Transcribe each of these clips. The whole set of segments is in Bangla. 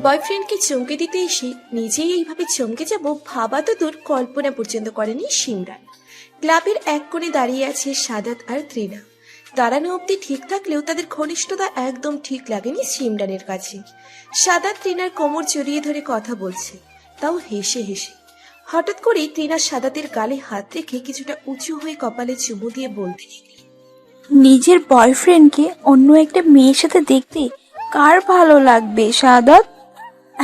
বয়ফ্রেন্ডকে চমকে দিতে এসে নিজেই এইভাবে চমকে যাব ভাবা তো দূর, কল্পনা পর্যন্ত করেনি সিমরান। ক্লাবের এক কোণে দাঁড়িয়ে আছে সাদাত আর ত্রিনা। দাঁড়ানো অব্দি ঠিক থাকলেও তাদের ঘনিষ্ঠতা একদম ঠিক লাগেনি সিমরানের কাছে। সাদাত ত্রিনার কোমর জড়িয়ে ধরে কথা বলছে, তাও হেসে হেসে। হঠাৎ করেই ত্রিনা সাদাতের গালে হাত রেখে কিছুটা উঁচু হয়ে কপালে চুমু দিয়ে বলতে লাগল, নিজের বয়ফ্রেন্ডকে অন্য একটা মেয়ের সাথে দেখতে কার ভালো লাগবে সাদাত?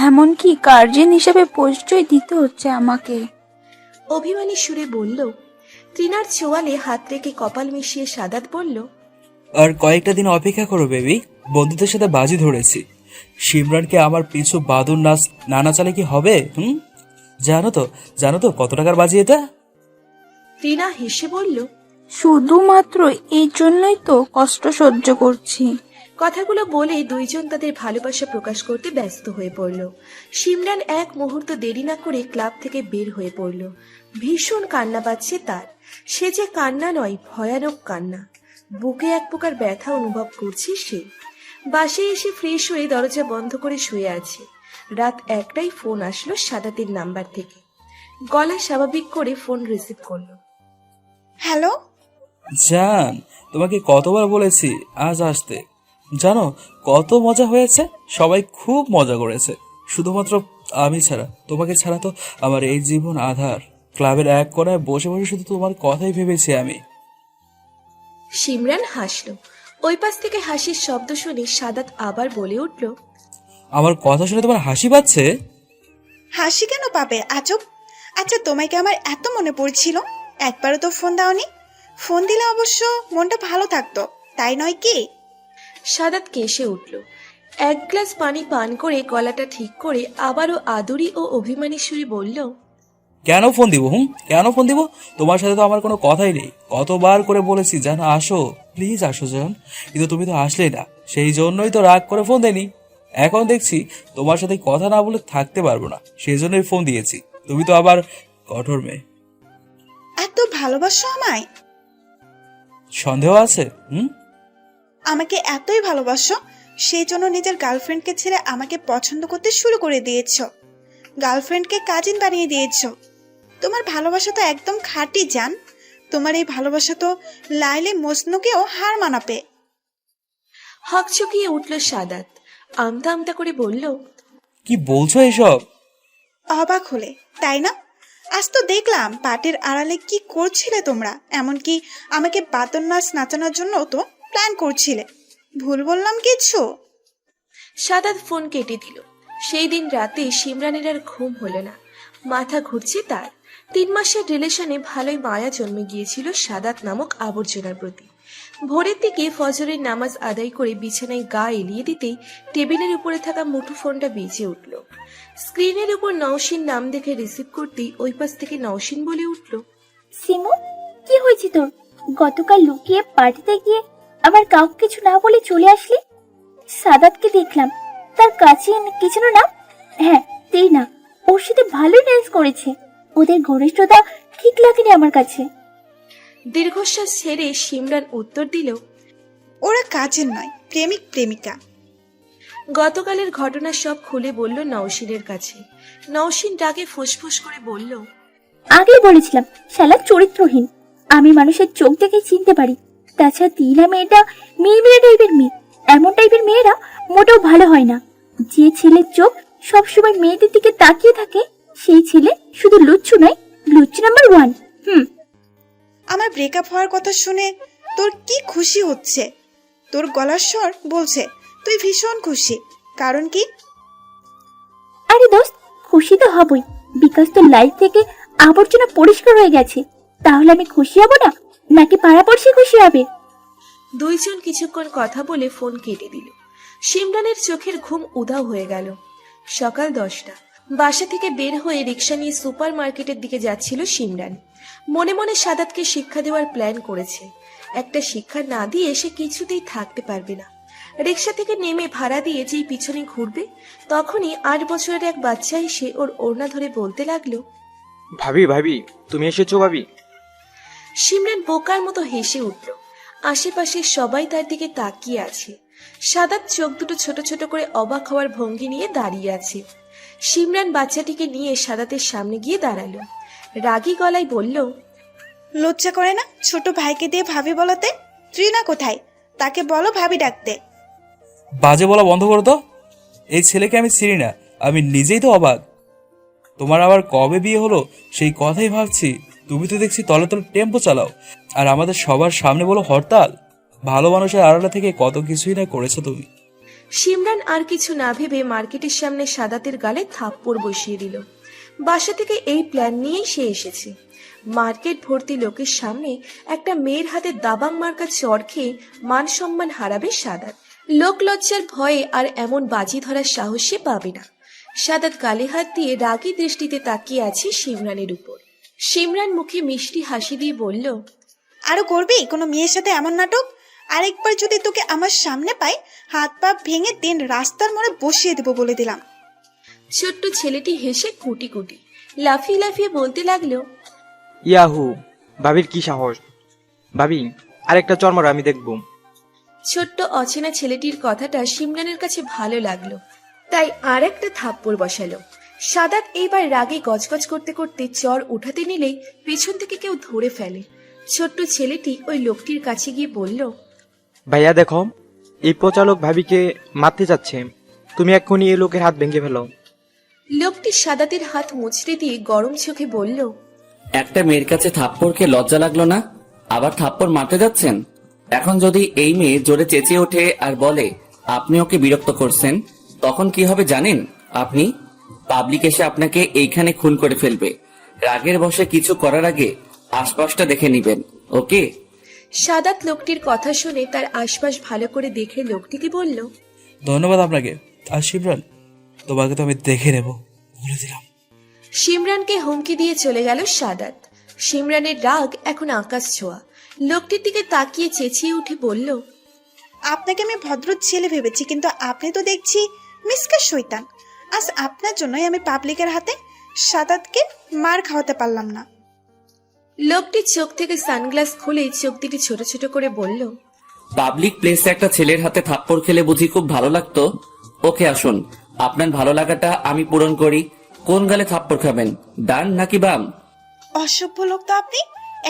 এমনকি গার্জিয়ান হিসেবে পরিচয় দিতে হচ্ছে আমাকে। অভিমানী সুরে বলল। ত্রিনার চোয়ালে হাত রেখে কপাল মিশিয়ে সাদাত বলল, আর কয়েকটা দিন অপেক্ষা করো বেবি, বন্ধুদের সাথে বাজি ধরেছি। সিমরানকে আমার পিছু বাদুর নাচ নানা চালে কি হবে? জানো তো কত টাকার বাজি এটা? ত্রিনা হেসে বলল, শুধুমাত্র এই জন্যই তো কষ্ট সহ্য করছি। কথাগুলো বলে দুইজন তাদের ভালোবাসা প্রকাশ করতে ব্যস্ত হয়ে পড়ল। সিমরান এক মুহূর্ত দেরি না করে ক্লাব থেকে বের হয়ে পড়ল। ভীষণ কান্না পাচ্ছে তার। সে যে কান্না নয়, ভয়ানক কান্না। বুকে এক প্রকার ব্যথা অনুভব করছে সে। বাসে এসে ফ্রেশ হয়ে দরজা বন্ধ করে শুয়ে আছে। রাত 1টায় ফোন আসলো সাদাতের নাম্বার থেকে। গলা স্বাভাবিক করে ফোন রিসিভ করলো। হ্যালো জান, তোমাকে কতবার বলেছি আজ আসতে। জানো কত মজা হয়েছে, সবাই খুব মজা করেছে। শুধুমাত্র আমি ছাড়া, তোমাকে ছাড়া তো আমার এই জীবন আধার। ক্লাবের এক কোণায় বসে বসে শুধু তোমার কথাই ভেবেছি আমি। সিমরান হাসল। ওই পাশ থেকে হাসির শব্দ শুনে সাদাত আবার বলে উঠল, আমার কথা শুনে তোমার হাসি পাচ্ছে? হাসি কেন পাবে আজব। আচ্ছা, তোমাকে আমার এত মনে পড়ছিল, একবারও তো ফোন দাওনি। ফোন দিলে অবশ্য মনটা ভালো থাকতো, তাই নয় কি? সাদাত কেসে উঠল। এক গ্লাস পানি পান করে গলাটা ঠিক করে আবারও আদুরি ও অভিমানী সুরে বলল, কেন ফোন দিব? কেন ফোন দিব? তোমার সাথে তো আমার কোনো কথাই নেই। কতবার করে বলেছি জান, আসো প্লিজ আসো জান, কিন্তু তুমি তো আসলেই না। সেই জন্যই তো রাগ করে ফোন দেয়নি। এখন দেখছি তোমার সাথে কথা না বলে থাকতে পারবো না, সেই জন্যই ফোন দিয়েছি। তুমি তো আবার কঠোর মেয়ে। এত ভালোবাসো আমায়? সন্দেহ আছে? আমাকে এতই ভালোবাসো, সেই জন্য নিজের গার্লফ্রেন্ডকে ছেড়ে আমাকে পছন্দ করতে শুরু করে দিয়েছো। গার্লফ্রেন্ডকে কাজিন বানিয়ে দিয়েছো। তোমার ভালোবাসা তো একদম খাঁটি জান। তোমার এই ভালোবাসা তো লাইলে মজনুকেও হার মানাবে। হকচকিয়ে উঠল সাদাত। আমতা আমতা করে বলল, কি বলছো এসব? অবাক হলে তাই না? আজ তো দেখলাম পার্টির আড়ালে কি করছিলে তোমরা। এমনকি আমাকে বাদর নাচ নাচানোর জন্য তো প্ল্যান করছিলে। ভুল বললাম কিছু? সাদাত ফোন কেটে দিল। সেই দিন রাতে সিমরানের আর ঘুম হলো না। মাথা ঘুরছে তার। 3 মাসের রিলেশনে ভালোই মায়া জন্মে গিয়েছিল সাদাত নামক আবর্জনার প্রতি। ভোরের দিকে ফজরের নামাজ আদায় করে বিছানায় গা এলিয়ে দিতেই টেবিলের উপরে থাকা মুঠো ফোনটা বেজে উঠল। স্ক্রিনের উপর নওশিন নাম দেখে রিসিভ করতেই ওই পাশ থেকে নওশিন বলে উঠল, সিমু, কি হয়েছে তোর? গতকাল লুকিয়ে পার্টিতে গিয়ে আবার কাউকে কিছু না বলে চলে আসলি। সাদাতকে দেখলাম, তার কাছে কিছু নাম, হ্যাঁ না, ওর সাথে ভালোই ডান্স করেছে। ওদের ঘনিষ্ঠতা ঠিক লাগেনি আমার কাছে। দীর্ঘশ্বাস ছেড়ে সিমরান উত্তর দিল, ওরা কাজের নয়, প্রেমিক প্রেমিকা। গতকালের ঘটনা সব খুলে বলল নওশিনের কাছে। নওশিন রাগে ফুসফুস করে বলল, আগেই বলেছিলাম শালা চরিত্রহীন। আমি মানুষের চোখ দেখে চিনতে পারি। তাছাড়া তিলা মেয়েটা মেয়ে টাইপের মেয়ে। এমন টাইপের মেয়েরা মোটেও ভালো হয় না। যে ছেলের চোখ সবসময় মেয়েদের দিকে তাকিয়ে থাকে, সেই ছেলে শুধু লুচ্ছু নয়, লুচ্ছু নাম্বার 1। আমার ব্রেকআপ হওয়ার কথা শুনে তোর কি খুশি হচ্ছে? তোর গলার স্বর বলছে তুই ভীষণ খুশি। কারণ কি? আরে দোস্ত, খুশি তো হবই। বিকাশ তো লাইফ থেকে আবর্জনা পরিষ্কার হয়ে গেছে। তাহলে আমি খুশি হব না, নাকি পাড়াপড়শি খুশি হবে? দুইজন কিছুক্ষণ কথা বলে ফোন কেটে দিল। সিমরানের চোখের ঘুম উধাও হয়ে গেল। সকাল 10টা। বাসা থেকে বের হয়ে রিক্সা নিয়ে সুপার মার্কেটের দিকে যাচ্ছিল সিমরান। মনে মনে সাদাতকে শিক্ষা দেওয়ার প্ল্যান করেছে। একটা শিক্ষা না দিয়ে সে কিছুতেই থাকতে পারবে না। রিক্সা থেকে নেমে ভাড়া দিয়ে যেই পিছনে ঘুরবে, তখনই 8 বছরের এক বাচ্চা এসে ওর ওড়না ধরে বলতে লাগলো, ভাবি ভাবি তুমি এসেছো ভাবি। সিমরান বোকার মতো হেসে উঠল। আশেপাশে সবাই তার দিকে তাকিয়ে আছে। সাদাত চোখ দুটো ছোট ছোট করে অবাক হওয়ার ভঙ্গি নিয়ে দাঁড়িয়ে আছে। সিমরান বাচ্চাটিকে নিয়ে সাদাতের সামনে গিয়ে দাঁড়ালো। রাগী গলায় বলল, লজ্জা করে না ছোট ভাইকে দিয়ে ভাবি বলাতে? ত্রিনা কোথায়? তাকে বলো ভাবি ডাকতে। বাজে বলা বন্ধ করো তো। এই ছেলেকে আমি চিনি না, আমি নিজেই তো অবাক। তোমার আবার কবে বিয়ে হলো সেই কথাই ভাবছি। তুমি তো দেখছি তলে তলে টেম্পো চালাও, আর আমাদের সবার সামনে বলো হরতাল। ভালো মানুষের আড়ালে থেকে কত কিছুই না করেছো তুমি। সিমরান আর কিছু না ভেবে মার্কেটের সামনে সাদাতের গালে থাপ্পড় বসিয়ে দিল। বাসা থেকে এই প্ল্যান নিয়েই সে এসেছে। মার্কেট ভর্তি লোকের সামনে একটা মেয়ের হাতে দাবাং মার্কা চড় খেয়ে মান সম্মান হারাবে সাদাত। লোক লজ্জার ভয়ে আর এমন বাজি ধরার সাহস সে পাবে না। সাদাত গালে হাত দিয়ে রাগী দৃষ্টিতে তাকিয়ে আছে সিমরানের উপর। সিমরান মুখে মিষ্টি হাসি দিয়ে বলল, আরো করবি কোনো মেয়ের সাথে এমন নাটক? আরেকবার যদি তোকে আমার সামনে পাই, হাত পা ভেঙে দিন রাস্তার মোড়ে বসিয়ে দেবো বলে দিলাম। ছোট্ট ছেলেটি হেসে কুটি কুটি লাফিয়ে লাফিয়ে বলতে লাগলো, ইয়াহু, ভাবির কি সাহস! ভাবি, আরেকটা চর মারো, আমি দেখব। ছোট্ট অচেনা ছেলেটির কথাটা সিমরানের কাছে ভালো লাগলো, তাই আর একটা থাপ্পড় বসালো। সাদাত এইবার রাগে গজগজ করতে করতে চর উঠাতে নিলেই পেছন থেকে কেউ ধরে ফেলে। ছোট্ট ছেলেটি ওই লোকটির কাছে গিয়ে বলল, ভাইয়া দেখো, এই প্রচালক ভাবিকে মারতে যাচ্ছে। তুমি এক্ষুনি এই লোকের হাত ভেঙে ফেলো। লোকটি সাদাতের হাত মুচড়ে দিয়ে গরম চোখে বলল, একটা মেয়ের কাছে থাপ্পড়কে লজ্জা লাগলো না? আবার থাপ্পড় মারতে যাচ্ছেন? এখন যদি এই মেয়ে জোরে চেঁচিয়ে ওঠে আর বলে আপনি ওকে বিরক্ত করছেন, তখন কি হবে জানেন? আপনি পাবলিক এসে আপনাকে এইখানে খুন করে ফেলবে। রাগের বশে কিছু করার আগে আশপাশটা দেখে নিবেন, ওকে? সাদাত লোকটির কথা শুনে তার আশপাশ ভালো করে দেখে লোকটিকে বলল, ধন্যবাদ আপনাকে। আর সিমরান, তোমাকে তো আমি দেখে নেব বলে দিলাম। সিমরানকে হুমকি দিয়ে চলে গেল সাদাত। সিমরানের রাগ এখন আকাশ ছোঁয়া। লোকটির দিকে তাকিয়ে চেঁচিয়ে উঠে বলল, আপনাকে আমি ভদ্র ছেলে ভেবেছি, কিন্তু আপনি তো দেখছি মিসকা শয়তান। আজ আপনার জন্যই আমি পাবলিকের হাতে সাদাতকে মার খাওয়াতে পারলাম না। লোকটি চোখ থেকে সানগ্লাস খুলে চোখ দুটি ছোট ছোট করে বলল, পাবলিক প্লেসে একটা ছেলের হাতে থাপ্পড় খেলে বুঝি খুব ভালো লাগতো? ওকে আসুন, আপনার ভালো লাগাটা আমি পূরণ করি। কোন গালে থাপ্পড় খাবেন, ডান নাকি বাম? অসভ্য লোক তো আপনি।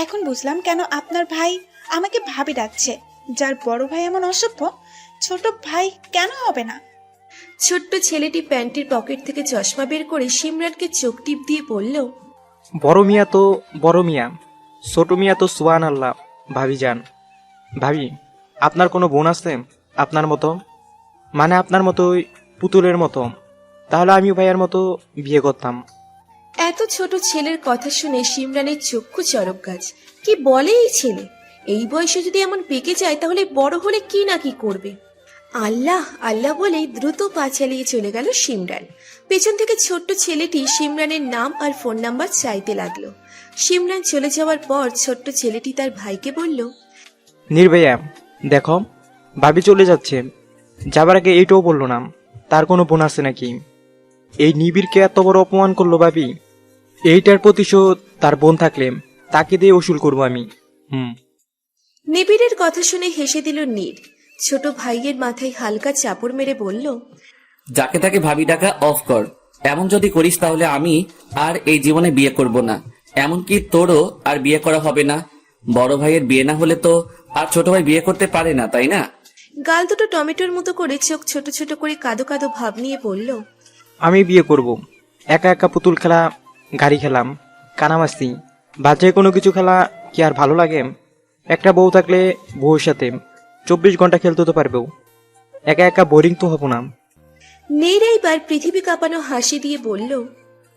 এখন বুঝলাম কেন আপনার ভাই আমাকে ভাবি ডাকছে। যার বড় ভাই এমন অসভ্য, ছোট ভাই কেন হবে না? ছোট্ট ছেলেটি প্যান্টের পকেট থেকে চশমা বের করে সিমরানকে চোখ টিপ দিয়ে বলল, বড় মিয়া তো বড় মিয়া, ছোট মিয়া তো সুবহান আল্লাহ। ভাবি যান, ভাবি আপনার কোনো বোন আছে আপনার মতো? মানে আপনার মতোই পুতুলের মতো? তাহলে আমিও ভাইয়ার মতো বিয়ে করতাম। এত ছোট ছেলের কথা শুনে সিমরানের চক্ষু চরক গাছ। কি বলে এই ছেলে? এই বয়সে যদি এমন পেকে যায় তাহলে বড় হলে কি না কি করবে। আল্লাহ আল্লাহ বলে দ্রুত পা চালিয়ে চলে গেল সিমরান। পেছন থেকে ছোট্ট ছেলেটি সিমরানের নাম আর ফোন নাম্বার চাইতে লাগলো। সিমরান চলে যাওয়ার পর ছোট্ট ছেলেটি তার ভাইকে বলল, নির্ভয়া দেখো, ভাবি চলে যাচ্ছে। যাবার আগে এইটাও বললো না তার কোনো বোন আছে নাকি। এই নিবিড়কে এত বড় অপমান করলো ভাবি। এইটার প্রতিশোধ তার বোন থাকলে তাকে দিয়ে উসুল করবো আমি। নিবিড়ের কথা শুনে হেসে দিল নীর। ছোট ভাইয়ের মাথায় হালকা চাপড় মেরে বলল, যাকে তাকে ভাবি ডাকা অফ কর। এমন যদি করিস তাহলে আমি আর এই জীবনে বিয়ে করব না। এমনকি তোরও আর বিয়ে করা হবে না। বড় ভাইয়ের বিয়ে না হলে তো আর ছোট ভাই বিয়ে করতে পারে না, তাই না? গাল দুটো টমেটোর মতো করে চোখ ছোট ছোট করে কাঁদো কাঁদো ভাব নিয়ে বলল, আমি বিয়ে করব। একা একা পুতুল খেলা, গাড়ি খেলাম, কানামাসি, বাচ্চায় কোনো কিছু খেলা কি আর ভালো লাগে? একটা বউ থাকলে বউর সাথে 24 ঘন্টা খেলতে তো পারবেও। একা একা বোরিং তো হবো না। নীর এইবার পৃথিবী কাঁপানো হাসি দিয়ে বলল,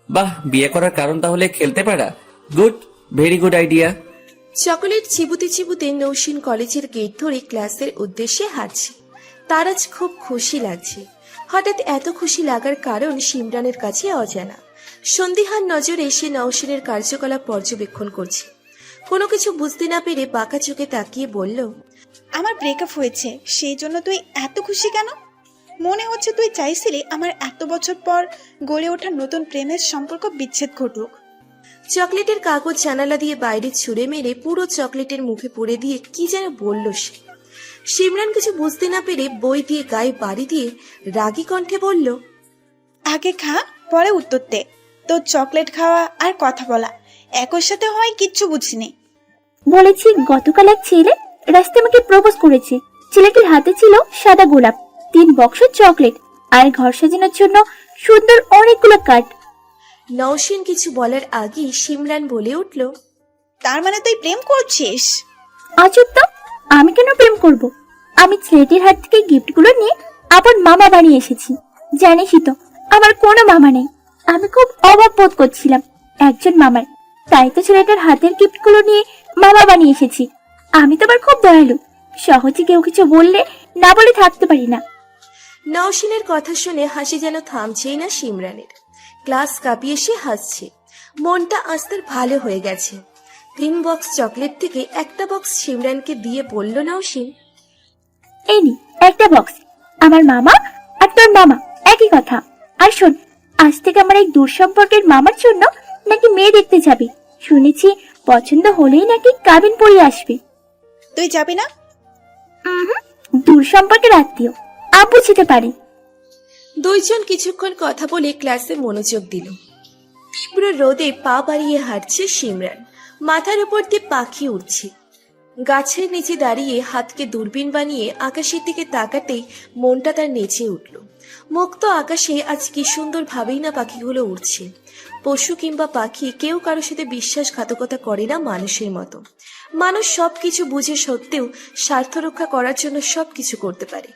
বাহ, বিয়ে করার কারণ তাহলে খেলতে পারা। Good, very good idea. Chocolate চিবুতে চিবুতে নৌসিন কলেজের গেট ধরে ক্লাসের উদ্দেশ্যে হাঁটছে। তার আজ খুব খুশি লাগছে। হঠাৎ এত খুশি লাগার কারণ সিমরানের কাছে অজানা। সন্দিহান নজরে সে নৌসিনের কার্যকলাপ পর্যবেক্ষণ করছে। কোনো কিছু বুঝতে না পেরে বাঁকা চোখে তাকিয়ে বলল, আমার ব্রেকআপ হয়েছে, সেই জন্য তুই এত খুশি কেন? মনে হচ্ছে তুই চাইছিলি আমার এত বছর পর গড়ে ওঠা নতুন প্রেমের সম্পর্ক বিচ্ছেদ ঘটুক। চকলেটের কাগজ জানালা দিয়ে বাইরে ছুঁড়ে মেরে পুরো চকলেটের মুখে পুড়ে দিয়ে কি যেন বলল সে। সিমরান কিছু বুঝতে না পেরে বই দিয়ে গায়ে বাড়ি দিয়ে রাগী কণ্ঠে বলল, আগে খা, পরে উত্তর দে। তোর চকলেট খাওয়া আর কথা বলা একই সাথে হয়, কিচ্ছু বুঝিনি। বলেছি গতকাল এক ছেলে রাস্তায় আমাকে প্রপোজ করেছে। ছেলেটির হাতে ছিল সাদা গোলাপ, 3 বক্স চকলেট আর ঘর সাজানোর জন্য সুন্দর অনেকগুলো কার্ড। নওশিন কিছু বলার আগেই সিমরান বলে উঠল, তার মানে তুই প্রেম করছিস? আজব তো, আমি কেন প্রেম করব? আমি ছেলেটির হাত থেকে গিফটগুলো নিয়ে আপন মামা বানিয়ে এসেছি। জানিসই তো আমার কোনো মামা নেই। আমি খুব অভাব বোধ করছিলাম একজন মামার, তাই তো ছেলেটার হাতের গিফটগুলো নিয়ে মামা বানিয়ে এসেছি। আমি তো আবার খুব দয়ালু, সহজে কেউ কিছু বললে না বলে থাকতে পারি না। নওশিনের কথা শুনে হাসি যেন থামছেই না সিমরানের। ক্লাস কাঁপিয়ে সে হাসছে, মনটা আজ তার ভালো হয়ে গেছে। 3 বক্স চকলেট থেকে একটা বক্স সিমরানকে দিয়ে বলল নওশিন, এই নি একটা বক্স, আমার মামা আর তোর মামা একই কথা। আর শোন, আজ থেকে আমার এক দূর সম্পর্কের মামার জন্য নাকি মেয়ে দেখতে যাবে। শুনেছি পছন্দ হলেই নাকি কাবিন পড়িয়ে আসবে। তুই যাবি না? দূর সম্পর্কের আত্মীয়, আব্বু যেতে পারে। দুইজন কিছুক্ষণ কথা বলে ক্লাসে মনোযোগ দিল। তীব্র রোদে পা বাড়িয়ে হাঁটছে সিমরান, মাথার উপর দিয়ে পাখি উড়ছে। গাছের নিচে দাঁড়িয়ে হাতকে দূরবীন বানিয়ে আকাশের দিকে তাকাতেই মনটা তার নেচে উঠল। মুক্ত আকাশে আজ কি সুন্দর ভাবেই না পাখিগুলো উড়ছে। পশু কিংবা পাখি কেউ কারোর সাথে বিশ্বাসঘাতকতা করে না মানুষের মতো। মানুষ সবকিছু বুঝে সত্ত্বেও স্বার্থ রক্ষা করার জন্য সবকিছু করতে পারে,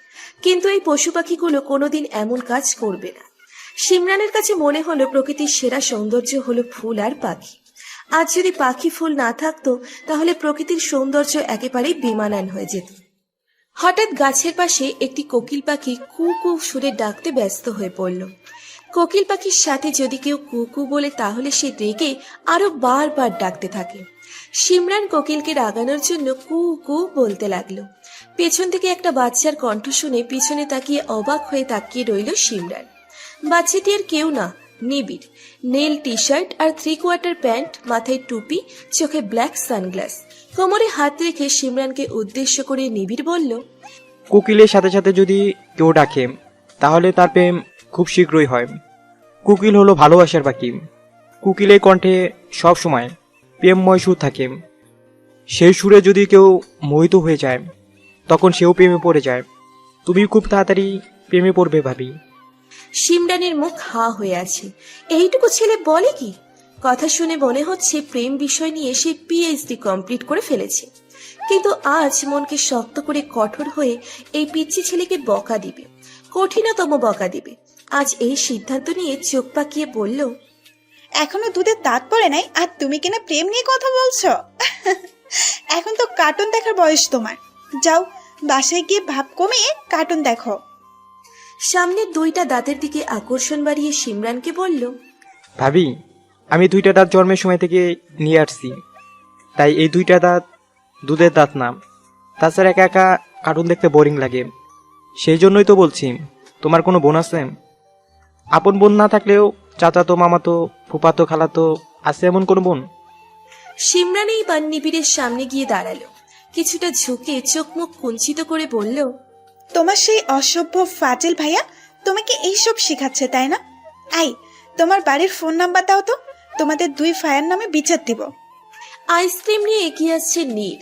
কিন্তু এই পশু পাখিগুলো কোনোদিন এমন কাজ করবে না। সিমরানের কাছে মনে হলো প্রকৃতির সেরা সৌন্দর্য হলো ফুল আর পাখি। আজ যদি পাখি ফুল না থাকতো তাহলে প্রকৃতির সৌন্দর্য একেবারেই বেমানান হয়ে যেত। হঠাৎ গাছের পাশে একটি কোকিল পাখি কু কু সুরে ডাকতে ব্যস্ত হয়ে পড়ল। কোকিল পাখির সাথে যদি কেউ কু কু বলে তাহলে সে রেগে আরো বারবার ডাকতে থাকে। সিমরান কোকিলকে রাগানোর জন্য কু কু বলতে লাগলো। পেছন থেকে একটা বাচ্চার কণ্ঠ শুনে পিছনে তাকিয়ে অবাক হয়ে তাকিয়ে রইল সিমরান। বাচ্চাটি আর কেউ না, নিবিড়। নেল টি শার্ট আর 3/4 প্যান্ট, মাথায় টুপি, চোখে ব্ল্যাক সানগ্লাস। কোমরে হাত রেখে সিমরানকে উদ্দেশ্য করে নিবিড় বলল, কোকিলের সাথে সাথে যদি কেউ ডাকে তাহলে তার প্রেম খুব শীঘ্রই হয়। কোকিল হলো ভালোবাসার পাখি। কোকিলের কণ্ঠে সব সময় প্রেমময় সুর থাকে। সেই সুরে যদি কেউ মোহিত হয়ে যায় তখন সেও প্রেমে পড়ে যায়। তুমি খুব তাড়াতাড়ি প্রেমে পড়বে ভাবি। সিমরানের মুখ হা হয়ে আছে। এইটুকু ছেলে বলে কি? কথা শুনে মনে হচ্ছে প্রেম বিষয় নিয়ে সে পিএইচডি কমপ্লিট করে ফেলেছে। কিন্তু আজ মনকে শক্ত করে কঠোর হয়ে এই পিচ্চি ছেলেকে বকা দিবে, কঠিনতম বকা দিবে। আজ এই সিদ্ধান্ত নিয়ে চোখ পাকিয়ে বলল, এখনো দুধের দাঁত পড়ে নাই আর তুমি কিনা প্রেম নিয়ে কথা বলছো? এখন তো কার্টুন দেখার বয়স তোমার। যাও বাসায় গিয়ে ভাব কমিয়ে কার্টুন দেখো। সামনের 2টা দাঁতের দিকে আকর্ষণ বাড়িয়ে সিমরানকে বলল, ভাবি, আমি 2টা দাঁত জন্মের সময় থেকে নিয়ে আসছি, তাই এই 2টা দাঁত দুধের দাঁত না। তাছাড়া একা একা কার্টুন দেখতে বোরিং লাগে। সেই জন্যই তো বলছি, তোমার কোনো বোন আছে? আপন বোন না থাকলেও চাচাতো, মামাতো, ফুপাতো, খালাতো আছে এমন কোনো বোন? সিমরান এইবার নিবিড়ের সামনে গিয়ে দাঁড়ালো। কিছুটা ঝুঁকে চোখ মুখ কুঞ্চিত করে বলল, তোমার সেই অসভ্য ফাজিল ভাইয়া তোমাকে এইসব শেখাচ্ছে তাই না? আই, তোমার বাড়ির ফোন নাম্বার দাও তো, তোমাদের 2 ভাইয়ের নামে বিচার দিব। আইসক্রিম নিয়ে এগিয়ে আসছে নীর।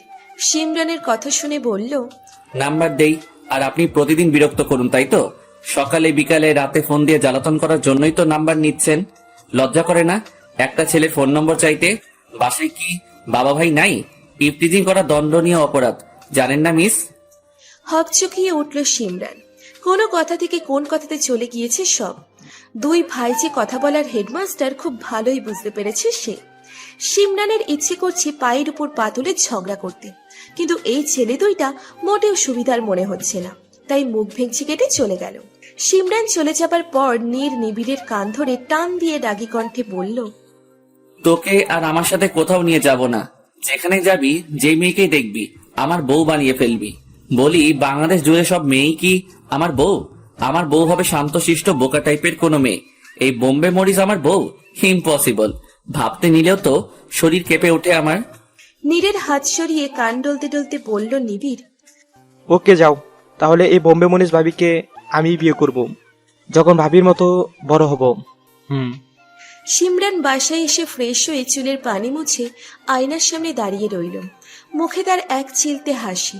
সিমরানের কথা শুনে বলল, নাম্বার দেই আর আপনি প্রতিদিন বিরক্ত করুন, তাই তো? সকালে বিকালে রাতে ফোন দিয়ে জ্বালাতন করার জন্যই তো নাম্বার নিচ্ছেন। লজ্জা করে না একটা ছেলে ফোন নম্বর চাইতে? বাসায় কি বাবা ভাই নাই? ইফটিজিং করা দণ্ডনীয় অপরাধ, জানেন না মিস? হকচকিয়ে উঠল সিমরান। কোনো কথা থেকে কোন কথাতে চলে গিয়েছে সব। 2 ভাই যে কথা বলার হেডমাস্টার খুব ভালোই বুঝতে পেরেছে সে। সিমরানের ইচ্ছে করছে পায়ের উপর পা তুলে ঝগড়া করতে, কিন্তু এই ছেলে 2টা মোটেও সুবিধার মনে হচ্ছে না, তাই মুখ ভেঙচি কেটে চলে গেল। সিমরান চলে যাবার পর নীর নিবিড়ের কান ধরে টান দিয়ে রাগী কণ্ঠে বলল, তোকে আর আমার সাথে কোথাও নিয়ে যাব না। যেখানে যাবি যে মেয়েকেই দেখবি আমার বউ বানিয়ে ফেলবি। বলি, বাংলাদেশ জুড়ে সব মেয়েই কি আমার বউ? আমার বউ হবে শান্তশিষ্ট বোকা টাইপের কোনো মেয়ে। এই বোম্বে মরিচ আমার বউ? ইম্পসিবল। ভাবতে নিলেও তো শরীর কেঁপে ওঠে আমার। নীরের হাত সরিয়ে কান ডলতে ডলতে বলল নিবিড়, ওকে যাও, তাহলে এই বোম্বে মনীষ ভাবিকে আমি বিয়ে করব যখন ভাবির মতো বড় হব। সিমরান বাসায় এসে ফ্রেশ হয়ে চুলের পানি মুছে আয়নার সামনে দাঁড়িয়ে রইল। মুখে তার এক চিলতে হাসি।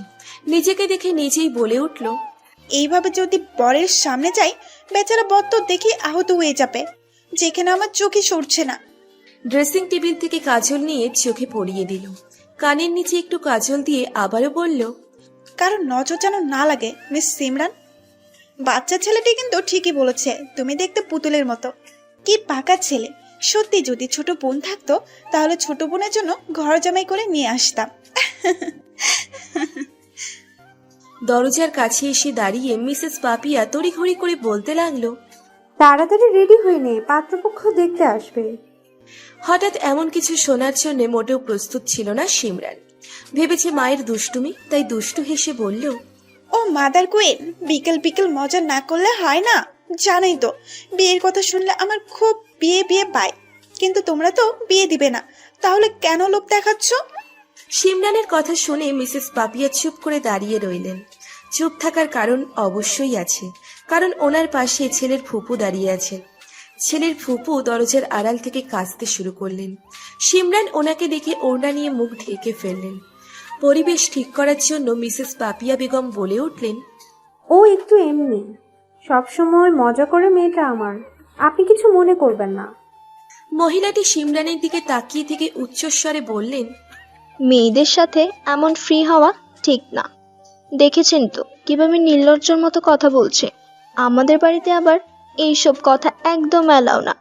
নিজেকে দেখে নিজেই বলে উঠল, এইভাবে যদি বরের সামনে যাই, বেচারা বর তো দেখি আহত হয়ে যাবে, যেখানে আমার চোখে সরছে না। ড্রেসিং টেবিল থেকে কাজল নিয়ে চোখে পরিয়ে দিল। কানের নিচে একটু কাজল দিয়ে আবারও বলল, কারণ নজর যেন না লাগে মিস সিমরান। বাচ্চা ছেলেটি কিন্তু ঠিকই বলেছে, তুমি দেখতে পুতুলের মতো। কি পাকা ছেলে। সত্যি যদি ছোট বোন থাকতো, তাহলে ছোট বোনের জন্য ঘর জামাই করে নিয়ে আসতাম। দরজার কাছে এসে দাঁড়িয়ে মিসেস পাপিয়া তড়িঘড়ি করে বলতে লাগলো, তাড়াতাড়ি রেডি হয়ে নে, পাত্রপক্ষ দেখতে আসবে। হঠাৎ এমন কিছু শোনার জন্য মোটেও প্রস্তুত ছিল না সিমরান। ভেবেছে মায়ের দুষ্টুমি, তাই দুষ্টু হেসে বলল, ও মাদার কুইন, বিকেল বিকেল মজা না করলে হয় না। জানাই তো, বিয়ের কথা শুনলে আমার খুব বিয়ে বিয়ে পায়, কিন্তু তোমরা তো বিয়ে দিবে না, তাহলে কেন লোক দেখাচ্ছ? সিমরানের কথা শুনে মিসেস পাপিয়া চুপ করে দাঁড়িয়ে রইলেন। চুপ থাকার কারণ অবশ্যই আছে, কারণ ওনার পাশে ছেলের ফুপু দাঁড়িয়ে আছেন। ছেলের ফুপু দরজার আড়াল থেকে কাঁদতে শুরু করলেন। সিমরান ওনাকে দেখে ওড়না নিয়ে মুখ ঢেকে ফেললেন। পরিবেশ ঠিক করার জন্য মিসেস পাপিয়া বেগম বলে উঠলেন, ও একটু এমনি, সবসময় মজা করে মেয়েটা আমার, আপনি কিছু মনে করবেন না। মহিলাটি সিমরানের দিকে তাকিয়ে থেকে উচ্চস্বরে বললেন, মেয়েদের সাথে এমন ফ্রি হওয়া ঠিক না। দেখেছেন তো কিভাবে নির্লজ্জর মতো কথা বলছে। আমাদের বাড়িতে আবার এইসব কথা একদম অ্যালাউ না।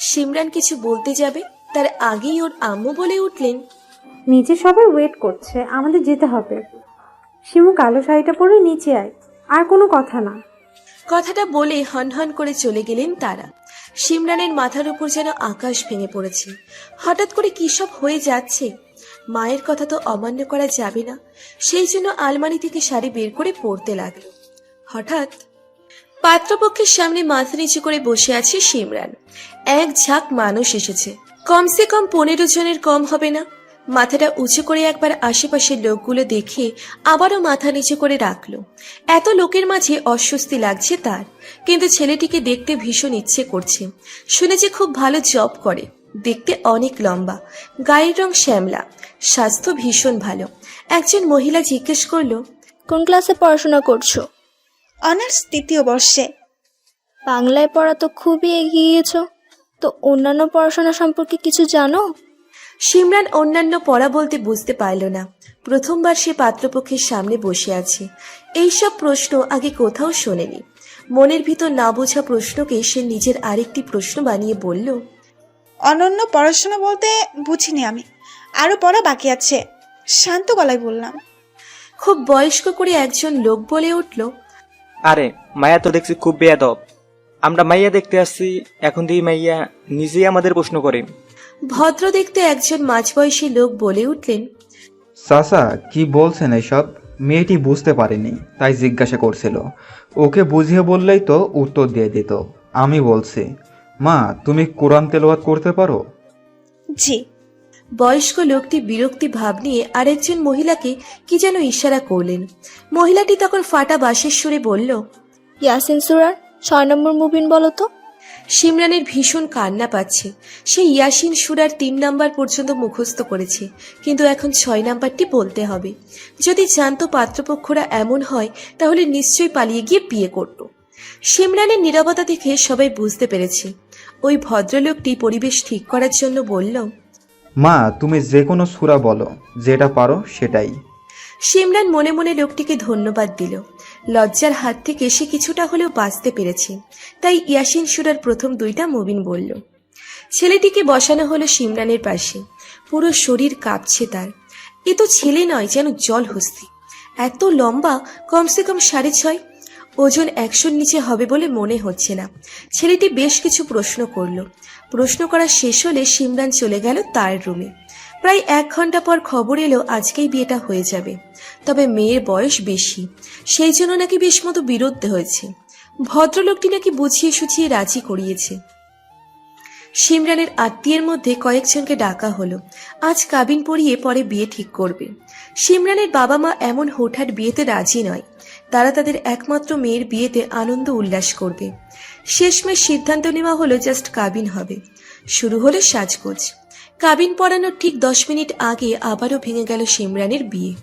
সিমরান কিছু বলতে যাবে, তার আগেই ওর আম্মু বলে উঠলেন, নিচে সবাই ওয়েট করছে, আমাদের যেতে হবে। শিমু, কালো শাড়িটা পরে নিচে আয়, আর কোনো কথা না। কথাটা বলে হনহন করে চলে গেলেন তারা। সিমরানের মাথার উপর যেন আকাশ ভেঙে পড়েছে। হঠাৎ করে কি সব হয়ে যাচ্ছে। মায়ের কথা তো অমান্য করা যাবে না, সেই জন্য আলমারি থেকে শাড়ি বের করে পরতে লাগলো। হঠাৎ পাত্রপক্ষের সামনে মাথা নিচু করে বসে আছে সিমরান। এক ঝাঁক মানুষ এসেছে, কমসে কম 15 জনের কম হবে না। মাথাটা উঁচু করে একবার আশেপাশের লোকগুলো দেখে আবারও মাথা নিচু করে রাখলো। এত লোকের মাঝে অস্বস্তি লাগছে তার, কিন্তু ছেলেটিকে দেখতে ভীষণ ইচ্ছে করছে। শুনেছে খুব ভালো জব করে, দেখতে অনেক লম্বা, গায়ের রং শ্যামলা, স্বাস্থ্য ভীষণ ভালো। একজন মহিলা জিজ্ঞেস করলো, কোন ক্লাসে পড়াশোনা করছো? অনার্স 3য় বর্ষে। বাংলায় পড়া তো খুবই এগিয়ে গিয়েছো, তো অন্যান্য পড়াশোনা সম্পর্কে কিছু জানো? সিমরান অন্যান্য পড়া বলতে বুঝতে পারল না। প্রথমবার সে পাত্রপক্ষের সামনে বসে আছে। এইসব প্রশ্ন আগে কোথাও শোনেনি। মনের ভিতর না বোঝা প্রশ্নকে সে নিজের আরেকটি প্রশ্ন বানিয়ে বলল, অনন্য পড়াশোনা বলতে বুঝিনি আমি, আরো পড়া বাকি আছে। শান্ত গলায় বললাম। খুব বয়স্ক করে একজন লোক বলে উঠল, আরে মায়া তো দেখছি খুব বেয়াদব। আমরা মাইয়া দেখতে আসছি, এখন দিয়ে মাইয়া নিজেই আমাদের প্রশ্ন করে। ভদ্র দেখতে একজন মাঝবয়সী লোক বলে উঠলেন, চাচা কি বলছেন এসব? মেয়েটি বুঝতে পারেনি তাই জিজ্ঞাসা করছিল, ওকে বুঝিয়ে বললেই তো উত্তর দিয়ে দিত। আমি বলছি, মা তুমি কোরআন তেলাওয়াত করতে পারো? জি। বয়স্ক লোকটি বিরক্তি ভাব নিয়ে আরেকজন মহিলাকে কি যেন ইশারা করলেন। মহিলাটি তখন ফাটা বাঁশের সুরে বলল, ইয়াসিন সূরার 6 নম্বর মুবিন বলো তো। সিমরানের ভীষণ কান্না পাচ্ছে। সে ইয়াসিন সূরার 3 নাম্বার পর্যন্ত মুখস্থ করেছে, কিন্তু এখন 6 নাম্বারটি বলতে হবে। যদি জানতো পাত্রপক্ষরা এমন হয়, তাহলে নিশ্চয়ই পালিয়ে গিয়ে বিয়ে করত। সিমরানের নীরবতা দেখে সবাই বুঝতে পেরেছে। ওই ভদ্রলোকটি পরিবেশ ঠিক করার জন্য বলল, মা তুমি যে কোনো সূরা বলো, যেটা পারো সেটাই। সিমরান মনে মনে লোকটিকে ধন্যবাদ দিল। লজ্জার হাত থেকে সে কিছুটা হলেও বাঁচতে পেরেছে, তাই ইয়াসিন সূরার প্রথম 2টা মুবিন বলল। ছেলেটিকে বসানো হলো সিমরানের পাশে। পুরো শরীর কাঁপছে তার। এ তো ছেলে নয়, যেন জল হস্তি। এত লম্বা, কমসে কম 6.5। ওজন 100-র নিচে হবে বলে মনে হচ্ছে না। ছেলেটি বেশ কিছু প্রশ্ন করলো। প্রশ্ন করা শেষ হলে সিমরান চলে গেল তার রুমে। প্রায় 1 ঘন্টা পর খবর এলো আজকেই বিয়েটা হয়ে যাবে। তবে মেয়ের বয়স বেশি, সেই জন্য নাকি বেশ মতো বিরোধ হয়েছে। ভদ্রলোকটি নাকি বুঝিয়ে সুঝিয়ে রাজি করিয়েছে। সিমরানের আত্মীয়ের মধ্যে কয়েকজনকে ডাকা হলো। আজ কাবিন পড়িয়ে পরে বিয়ে ঠিক করবে। সিমরানের বাবা মা এমন হুটহাট বিয়েতে রাজি নয়। তারা তাদের একমাত্র মেয়ের বিয়েতে আনন্দ উল্লাস করবে। শেষমেশ সিদ্ধান্ত নেওয়া হলো জাস্ট কাবিন হবে। শুরু হলো সাজগোজ। কাবিন পড়ানোর ঠিক 10 মিনিট আগে আবারও ভেঙে গেল সিমরানের বিয়ে।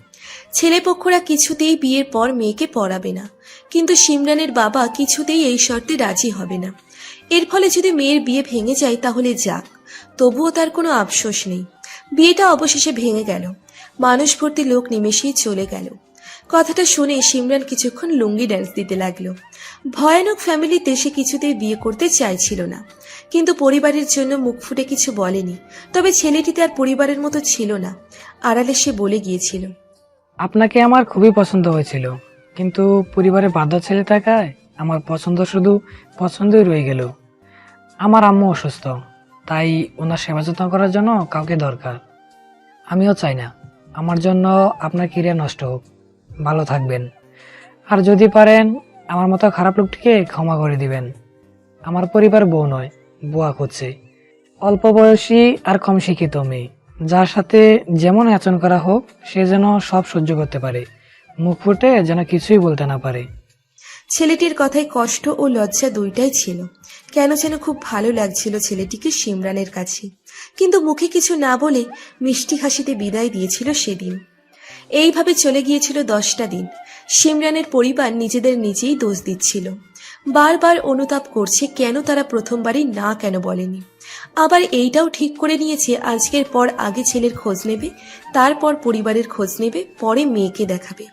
ছেলেপক্ষরা কিছুতেই বিয়ের পর মেয়েকে পড়াবে না, কিন্তু সিমরানের বাবা কিছুতেই এই শর্তে রাজি হবে না। এর ফলে যদি মেয়ের বিয়ে ভেঙে যায় তাহলে যাক, তবুও তার কোনো আফসোস নেই। বিয়েটা অবশেষে ভেঙে গেল। মানুষ ভর্তি লোক নিমেষেই চলে গেল। কথাটা শুনে সিমরান কিছুক্ষণ লুঙ্গি ড্যান্স দিতে লাগলো। ভয়ানক ফ্যামিলিতে সে কিছুতেই বিয়ে করতে চাইছিল না, কিন্তু পরিবারের জন্য মুখ ফুটে কিছু বলেনি। তবে ছেলেটি তার পরিবারের মতো ছিল না। আড়ালে সে বলে গিয়েছিল, আপনাকে আমার খুবই পছন্দ হয়েছিল, কিন্তু পরিবারে বাধ্য ছেলে থাকায় আমার পছন্দ শুধু পছন্দই রয়ে গেল। আমার আম্মু অসুস্থ, তাই ওনার সেবা যত্ন করার জন্য কাউকে দরকার। আমিও চাই না আমার জন্য আপনার ক্যারিয়ার নষ্ট হোক। ভালো থাকবেন, আর যদি পারেন আমার মতো খারাপ লোকটিকে ক্ষমা করে দিবেন। আমার পরিবার বউ নয়, বুয়া খুঁজছে। অল্প বয়সী আর কম শিক্ষিত মেয়ে, যার সাথে যেমন আচরণ করা হোক সে যেন সব সহ্য করতে পারে, মুখ ফুটে যেন কিছুই বলতে না পারে। ছেলেটির কথায় কষ্ট ও লজ্জা দুইটাই ছিল। কেন যেন খুব ভালো লাগছিল ছেলেটিকে সিমরানের কাছে, কিন্তু মুখে কিছু না বলে মিষ্টি হাসিতে বিদায় দিয়েছিল সেদিন। এইভাবে চলে গিয়েছিল 10টা দিন। সিমরানের পরিবার নিজেদের নিজেই দোষ দিচ্ছিল। বারবার অনুতাপ করছে কেন তারা প্রথমবারই না কেন বলেনি। আবার এইটাও ঠিক করে নিয়েছে আজকের পর আগে ছেলের খোঁজ নেবে, তারপর পরিবারের খোঁজ নেবে, পরে মেয়েকে দেখাবে।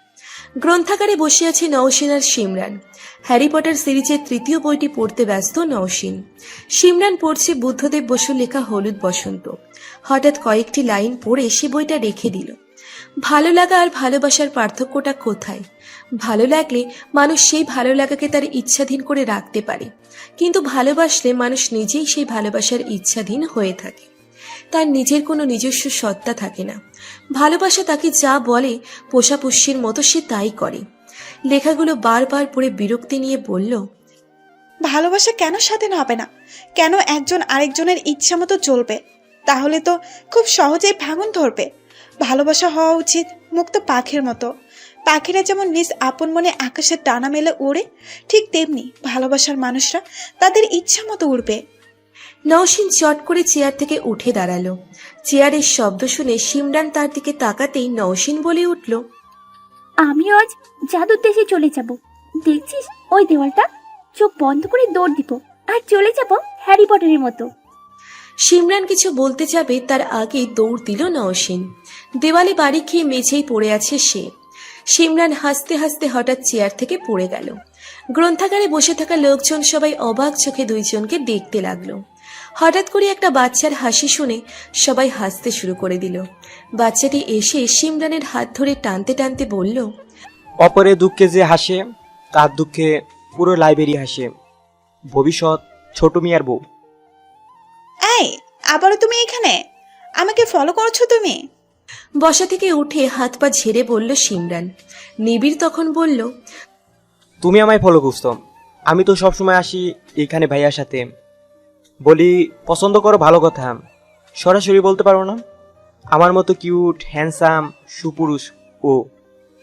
গ্রন্থাগারে বসে আছে নওশিন আর সিমরান। হ্যারি পটার সিরিজের 3য় বইটি পড়তে ব্যস্ত নওশিন। সিমরান পড়ছে বুদ্ধদেব বসুর লেখা হলুদ বসন্ত। হঠাৎ কয়েকটি লাইন পড়ে সে বইটা রেখে দিল। ভালো লাগা আর ভালোবাসার পার্থক্যটা কোথায়? ভালো লাগলে মানুষ সেই ভালো লাগাকে তার ইচ্ছাধীন করে রাখতে পারে, কিন্তু ভালোবাসলে মানুষ নিজেই সেই ভালোবাসার ইচ্ছাধীন হয়ে থাকে। তার নিজের কোনো নিজস্ব সত্তা থাকে না। ভালোবাসা তাকে যা বলে পোষাপুষ্যির মতো সে তাই করে। লেখাগুলো বারবার পড়ে বিরক্তি নিয়ে বলল, ভালোবাসা কেন স্বাধীন হবে না? কেন একজন আরেকজনের ইচ্ছা মতো চলবে? তাহলে তো খুব সহজেই ভাঙন ধরবে। ভালোবাসা হওয়া উচিত মুক্ত পাখির মতো। পাখিরা যেমন নিজ আপন মনে আকাশের ডানা মেলে উড়ে, ঠিক তেমনি ভালোবাসার মানুষরা তাদের ইচ্ছা মতো উড়বে। নওশিন চট করে চেয়ার থেকে উঠে দাঁড়ালো। চেয়ারের শব্দ শুনে সিমরান তার দিকে তাকাতেই নওশিন বলে উঠল, আমিও আজ জাদুর দেশে চলে যাব। দেখছিস ওই দেওয়ালটা? চোখ বন্ধ করে দৌড় দিব আর চলে যাব হ্যারি পটারের মতো। সিমরান কিছু বলতে যাবে তার আগে দৌড় দিল নওশিন। দেওয়ালে বাড়ি খেয়ে মেঝেই পড়ে আছে সে। সিমরান হাসতে হাসতে হঠাৎ চেয়ার থেকে পড়ে গেল। গ্রন্থাগারে বসে থাকা লোকজন সবাই অবাক চোখে দুইজনকে দেখতে লাগলো। হঠাৎ করে একটা বাচ্চার হাসি শুনে সবাই হাসতে শুরু করে দিল। বাচ্চাটি এসে সিমরানের হাত ধরে টানতে টানতে বলল, অপরের দুঃখে যে হাসে তার দুঃখে পুরো লাইব্রেরি হাসে। ভবিষ্যৎ ছোট মিয়ার বউ। এই, আবারও তুমি এখানে? আমাকে ফলো করছো তুমি? বসা থেকে উঠে হাত পা ঝেড়ে বলল সিমরান। নিবিড় তখন বলল, তুমি আমায় ফলো করছো? আমি তো সবসময় আসি এখানে ভাইয়ার সাথে। বলি পছন্দ করো, ভালো কথা, সরাসরি বলতে পারো না? আমার মতো কিউট হ্যান্ডসাম সুপুরুষ ও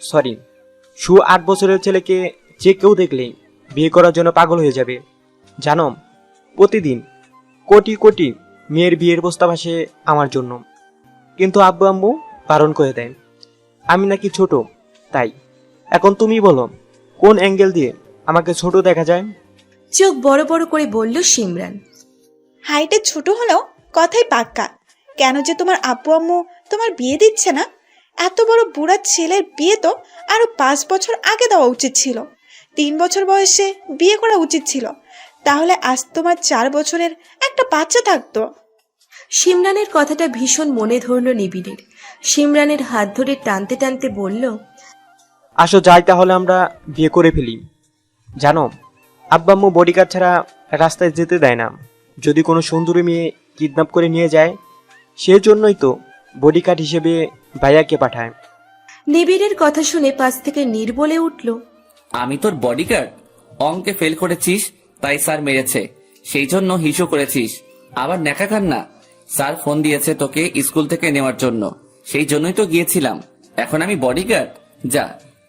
সরি 8 বছরের ছেলেকে যে কেউ দেখলেই বিয়ে করার জন্য পাগল হয়ে যাবে। জানো, প্রতিদিন কোটি কোটি মেয়ের বিয়ের প্রস্তাব আসে আমার জন্য, কিন্তু আব্বু আম্মু বারণ করে দেয়। আমি নাকি ছোট, তাই এখন তুমি বলো কোন অ্যাঙ্গেল দিয়ে আমাকে ছোট দেখা যায়? চোখ বড় বড় করে বলল সিমরান। হাইটে ছোট হলেও কথাই পাক্কা। কেন যে তোমার আব্বু আম্মু তোমার বিয়ে দিচ্ছে না? এত বড় বুড়া ছেলের বিয়ে তো আরো 5 বছর আগে দেওয়া উচিত ছিল। 3 বছর বয়সে বিয়ে করা উচিত ছিল। তাহলে আজ তোমার 4 বছরের একটা বাচ্চা থাকতো। সিমরানের কথাটা ভীষণ মনে ধরল নিবিড়ের। সিমরানের হাত ধরে টানতে টানতে বলল, আসো যাই, তাহলে আমরা বিয়ে করে ফেলি। জানো, আব্বা আম্মু বডিগার্ড ছাড়া রাস্তায় যেতে দেয় না। যদি কোনো সুন্দরী মেয়ে কিডন্যাপ করে নিয়ে যায়, সেজন্যই তো বডিগার্ড হিসেবে ভাইয়াকে পাঠায়। নিবিড়ের কথা শুনে পাশ থেকে নীর বলে উঠল, আমি তোর বডিগার্ড? অঙ্কে ফেল করেছিস তাই স্যার মেরেছে, সেই জন্য হিসু করেছিস। আবার নেকা কান্না? স্যার ফোন দিয়েছে তোকে স্কুল থেকে নেওয়ার জন্য, সেই জন্যই তো গিয়েছিলাম। এখন আমি বডিগার্ড? যা,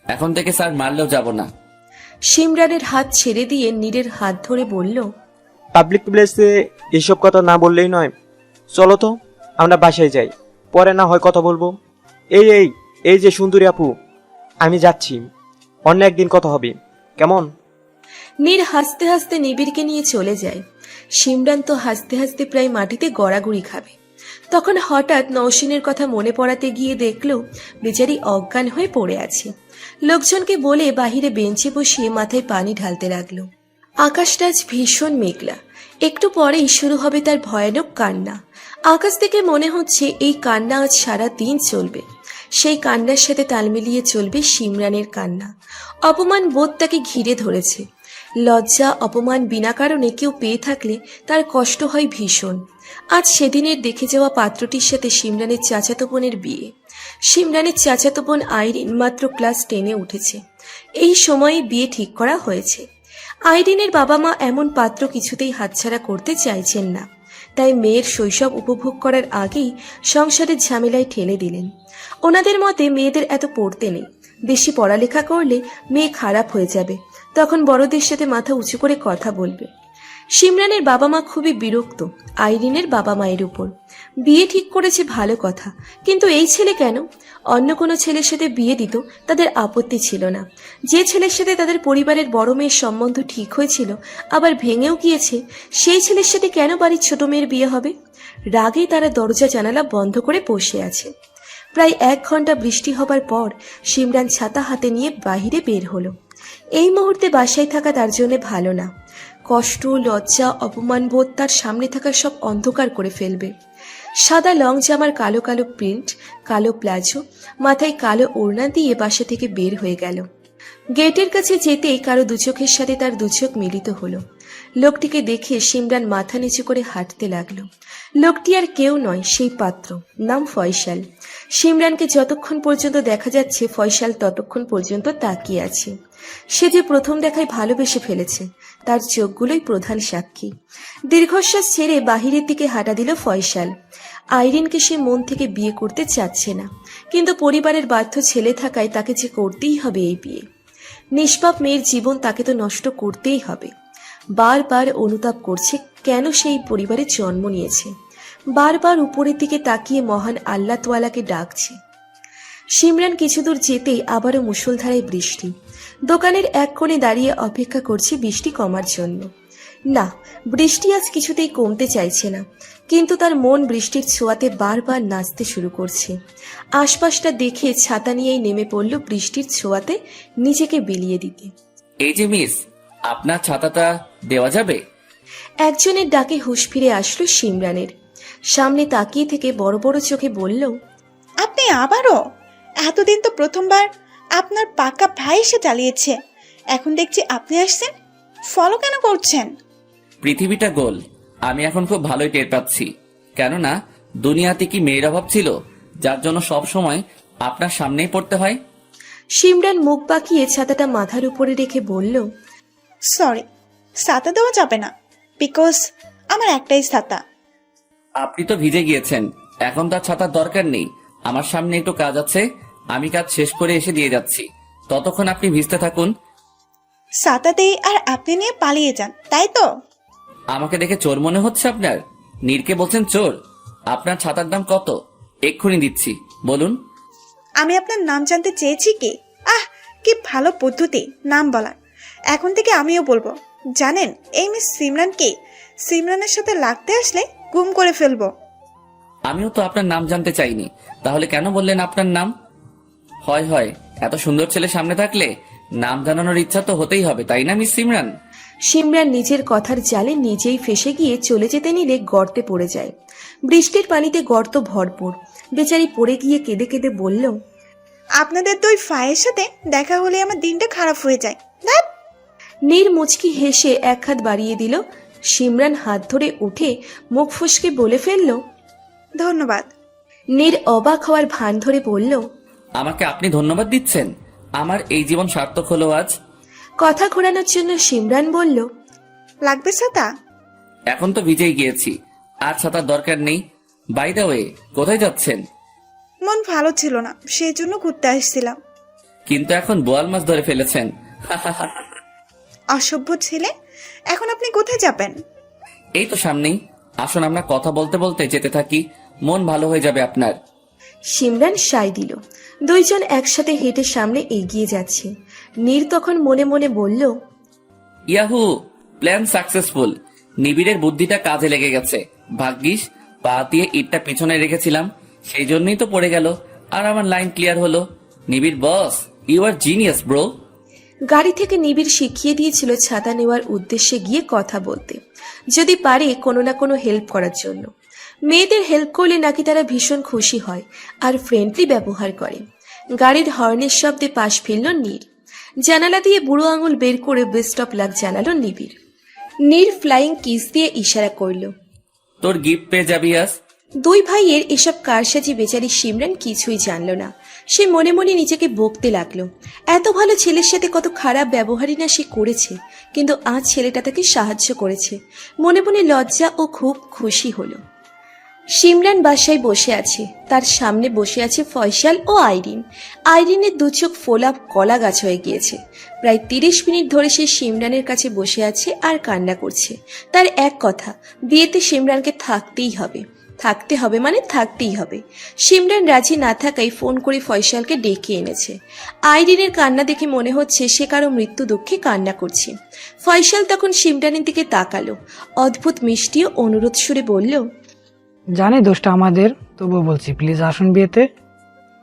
এখন থেকে স্যার মারলেও যাব না। সিমরানের হাত ছেড়ে দিয়ে নীরের হাত ধরে বলল, পাবলিক প্লেসে এসব কথা না বললেই নয়। চলো তো আমরা বাসায় যাই, পরে না হয় কথা বলবো। এই এই এই যে সুন্দরী আপু, আমি যাচ্ছি, অন্য একদিন কথা হবে, কেমন? নীর হাসতে হাসতে নিবিড়কে নিয়ে চলে যায়। সিমরান তো হাসতে হাসতে প্রায় মাটিতে গড়াগড়ি খাবে। তখন হঠাৎ নওশিনের কথা মনে পড়াতে গিয়ে দেখলো বেচারি অজ্ঞান হয়ে পড়ে আছে। লোকজনকে বলে বাহিরে বেঞ্চে বসিয়ে মাথায় পানি ঢালতে লাগলো। আকাশটা আজ ভীষণ মেঘলা। একটু পরেই শুরু হবে তার ভয়ানক কান্না। আকাশ থেকে মনে হচ্ছে এই কান্না আজ সারা দিন চলবে। সেই কান্নার সাথে তাল মিলিয়ে চলবে সিমরানের কান্না। অপমান বোধ তাকে ঘিরে ধরেছে। লজ্জা অপমান বিনা কারণে কেউ পেয়ে থাকলে তার কষ্ট হয় ভীষণ। আজ সেদিনের দেখে যাওয়া পাত্রটির সাথে সিমরানের চাচাতো বোনের বিয়ে। সিমরানের চাচাতো বোন আইরিন মাত্র ক্লাস 10-এ উঠেছে। এই সময়ে বিয়ে ঠিক করা হয়েছে। আইরিনের বাবা মা এমন পাত্র কিছুতেই হাতছাড়া করতে চাইছেন না, তাই মেয়ের শৈশব উপভোগ করার আগেই সংসারের ঝামেলায় ঠেলে দিলেন। ওনাদের মতে মেয়েদের এত পড়তে নেই, বেশি পড়ালেখা করলে মেয়ে খারাপ হয়ে যাবে, তখন বড়দের সাথে মাথা উঁচু করে কথা বলবে। সিমরানের বাবা মা খুবই বিরক্ত আইরিনের বাবা মায়ের উপর। বিয়ে ঠিক করেছে ভালো কথা, কিন্তু এই ছেলে কেন? অন্য কোনো ছেলের সাথে বিয়ে দিত তাদের আপত্তি ছিল না। যে ছেলের সাথে তাদের পরিবারের বড় মেয়ের সম্বন্ধ ঠিক হয়েছিল আবার ভেঙেও গিয়েছে, সেই ছেলের সাথে কেন বাড়ির ছোট মেয়ের বিয়ে হবে? রাগে তারা দরজা জানালা বন্ধ করে বসে আছে। প্রায় 1 ঘন্টা বৃষ্টি হবার পর সিমরান ছাতা হাতে নিয়ে বাহিরে বের হলো। এই মুহূর্তে বাসায় থাকা তার জন্য ভালো না। কষ্ট, লজ্জা, অপমান বোধ তার সামনে থাকা সব অন্ধকার করে ফেলবে। সাদা লং জামার কালো কালো প্রিন্ট, কালো প্লাজো, মাথায় কালো ওড়না দিয়ে বাসা থেকে বের হয়ে গেল। গেটের কাছে যেতেই কারো দুচোখের সাথে তার দুচোখ মিলিত হলো। লোকটিকে দেখে সিমরান মাথা নিচু করে হাঁটতে লাগলো। লোকটি আর কেউ নয়, সেই পাত্র, নাম ফয়সাল। সিমরানকে যতক্ষণ পর্যন্ত দেখা যাচ্ছে ফয়সাল ততক্ষণ পর্যন্ত তাকিয়ে আছে। সে যে প্রথম দেখায় ভালোবেসে ফেলেছে তার চোখগুলোই প্রধান সাক্ষী। দীর্ঘশ্বাস ছেড়ে বাহিরের দিকে হাঁটা দিল ফয়সাল। আইরিনকে সে মন থেকে বিয়ে করতে চাচ্ছে না, কিন্তু পরিবারের বাধ্য ছেলে থাকায় তাকে যে করতেই হবে এই বিয়ে। নিষ্পাপ মেয়ের জীবন তাকে তো নষ্ট করতেই হবে। বারবার অনুতাপ করছে কেন সেই পরিবারে জন্ম নিয়েছে। বারবার উপরের দিকে তাকিয়ে মহান আল্লাহ তাআলাকে ডাকছে। সিমরান কিছু দূর যেতেই আবারও মুষলধারায় বৃষ্টি। দোকানের এক কোণে দাঁড়িয়ে অপেক্ষা করছে বৃষ্টি কমার জন্য। না, বৃষ্টি আজ কিছুতেই কমতে চাইছে না, কিন্তু তার মন বৃষ্টির ছোঁয়াতে বারবার নাচতে শুরু করছে। আশপাশটা দেখে ছাতা নিয়েই নেমে পড়ল বৃষ্টির ছোঁয়াতে নিজেকে বিলিয়ে দিতে। এই যে মিস, আপনার ছাতাটা দেওয়া যাবে? একজনের ডাকে হুঁশ ফিরে আসলো সিমরানের। সামনে তাকিয়ে থেকে বড় বড় চোখে বলল, আপনি আবারও? এতদিন তো প্রথমবার আপনার পাকা ভাই এসে চালিয়েছে, এখন দেখছি আপনি আসছেন। ফলো কেন করছেন? পৃথিবীটা গোল, আমি এখন খুব ভালোই টের পাচ্ছি। কেননা দুনিয়াতে কি মেয়ের অভাব ছিল যার জন্য সব সময় আপনার সামনেই পড়তে হয়? সিমরান মুখ বাঁকিয়ে ছাতাটা মাথার উপরে রেখে বলল, সরি, ছাতা দেওয়া যাবে না, বিকজ আমার একটাই ছাতা। আপনি তো ভিজে গিয়েছেন, এখন তার ছাতার দরকার নেই। আমার সামনে একটু কাজ আছে, আমি কাজ শেষ করে এসে দিয়ে যাচ্ছি, ততক্ষণ আপনি ভিজতে থাকুন। ছাতা দেই আর আপনি নিয়ে পালিয়ে যান, তাই তো? আমাকে দেখে চোর মনে হচ্ছে আপনার? নীরকে বলছেন চোর? আপনার ছাতার দাম কত? এক্ষুনি দিচ্ছি, বলুন। আমি আপনার নাম জানতে চেয়েছি কি? কি ভালো পদ্ধতি নাম বলার। এখন থেকে আমিও বলবো। জানেন এই মিস সিমরান কে? সিমরানের সাথে লাগতে আসলে গুম করে ফেলবো। আমিও তো আপনার নাম জানতে চাইনি, তাহলে কেন বললেন আপনার নাম? হয় হয়, এত সুন্দর ছেলে সামনে থাকলে নাম জানানোর ইচ্ছা তো হতেই হবে, তাই না মিস সিমরান? সিমরান নিজের কথার জালে নিজেই ফেসে গিয়ে চলে যেতে নিলে গর্তে পড়ে যায়। বৃষ্টির পানিতে গর্ত ভরপুর। বেচারি পড়ে গিয়ে কেঁদে কেঁদে বলল, আপনাদের দুই ফায়ের সাথে দেখা হলে আমার দিনটা খারাপ হয়ে যায়। নীর মুচকি হেসে এক হাত বাড়িয়ে দিল। সিমরান হাত ধরে উঠে মুখ ফুসকে বলে ফেলল, ধন্যবাদ। নীর অবাক হওয়ার ভান ধরে বলল, আমাকে আপনি ধন্যবাদ দিচ্ছেন? আমার এই জীবন সার্থক হলো আজ। কথা ঘোরানোর জন্য সিমরান বলল, লাগবে ছাতা? এখন তো ভিজেই গিয়েছি, আর ছাতার দরকার নেই। বাই দ্য ওয়ে, কোথায় যাচ্ছেন? মন ভালো ছিল না, সেই জন্য ঘুরতে আসছিলাম। কিন্তু এখন বোয়াল মাছ ধরে ফেলেছেন। অসভ্য ছেলে, এখন আপনি কোথায় যাবেন? এই তো সামনেই, আসুন আমরা কথা বলতে বলতে যেতে থাকি, মন ভালো হয়ে যাবে আপনার। সিমরান সায় দিল। দুইজন একসাথে হেঁটে সামনে এগিয়ে যাচ্ছে। নীর তখন মনে মনে বলল, ইয়াহু, প্ল্যান সাকসেসফুল। নিবিড়ের বুদ্ধিটা কাজে লেগে গেছে। ভাগ্যিস পা দিয়ে ইটটা পিছনে রেখেছিলাম, সেই জন্যই তো পড়ে গেল, আর আমার লাইন ক্লিয়ার হলো। নিবিড় বস, ইউ আর জিনিয়াস ব্রো। গাড়ি থেকে নিবিড় শিখিয়ে দিয়েছিল ছাতা নেওয়ার উদ্দেশ্যে গিয়ে কথা বলতে, যদি পারে কোনো না কোনো হেল্প করার জন্য। মেয়েদের হেল্প করলে নাকি তারা ভীষণ খুশি হয় আর ফ্রেন্ডলি ব্যবহার করে। গাড়ির হর্নের শব্দে পাশ ফিরল নীর। জানালা দিয়ে বুড়ো আঙুল বের করে বেস্ট অফ লাক জানালো নিবিড়। নীর ফ্লাইং কিস দিয়ে ইশারা করল। তোর গিফট পেয়ে যাবি আজ। দুই ভাইয়ের এসব কারসাজি বেচারি সিমরান কিছুই জানল না। সে মনে মনে নিজেকে বকতে লাগলো। এত ভালো ছেলের সাথে কত খারাপ ব্যবহারই না সে করেছে, কিন্তু আজ ছেলেটা তাকে সাহায্য করেছে। মনে মনে লজ্জা ও খুব খুশি হলো। সিমরান বাসায় বসে আছে, তার সামনে বসে আছে ফয়সাল ও আইরিন। আইরিনের দু চোখ ফোলা কলা গাছ হয়ে গিয়েছে। প্রায় 30 মিনিট ধরে সে সিমরানের কাছে বসে আছে আর কান্না করছে। তার এক কথা, বিয়েতে সিমরানকে থাকতেই হবে। থাকতে হবে মানে থাকতেই হবে। সিমরান রাজি না থাকায় ফোন করে ফয়সালকে ডেকে এনেছে। আইরিনের কান্না দেখে মনে হচ্ছে সে কারো মৃত্যু দুঃখে কান্না করছে। ফয়সাল তখন সিমরানের দিকে তাকালো, অদ্ভুত মিষ্টি ও অনুরোধ সুরে বলল, জানি দোষটা আমাদের, তবুও বলছি প্লিজ আসুন বিয়েতে।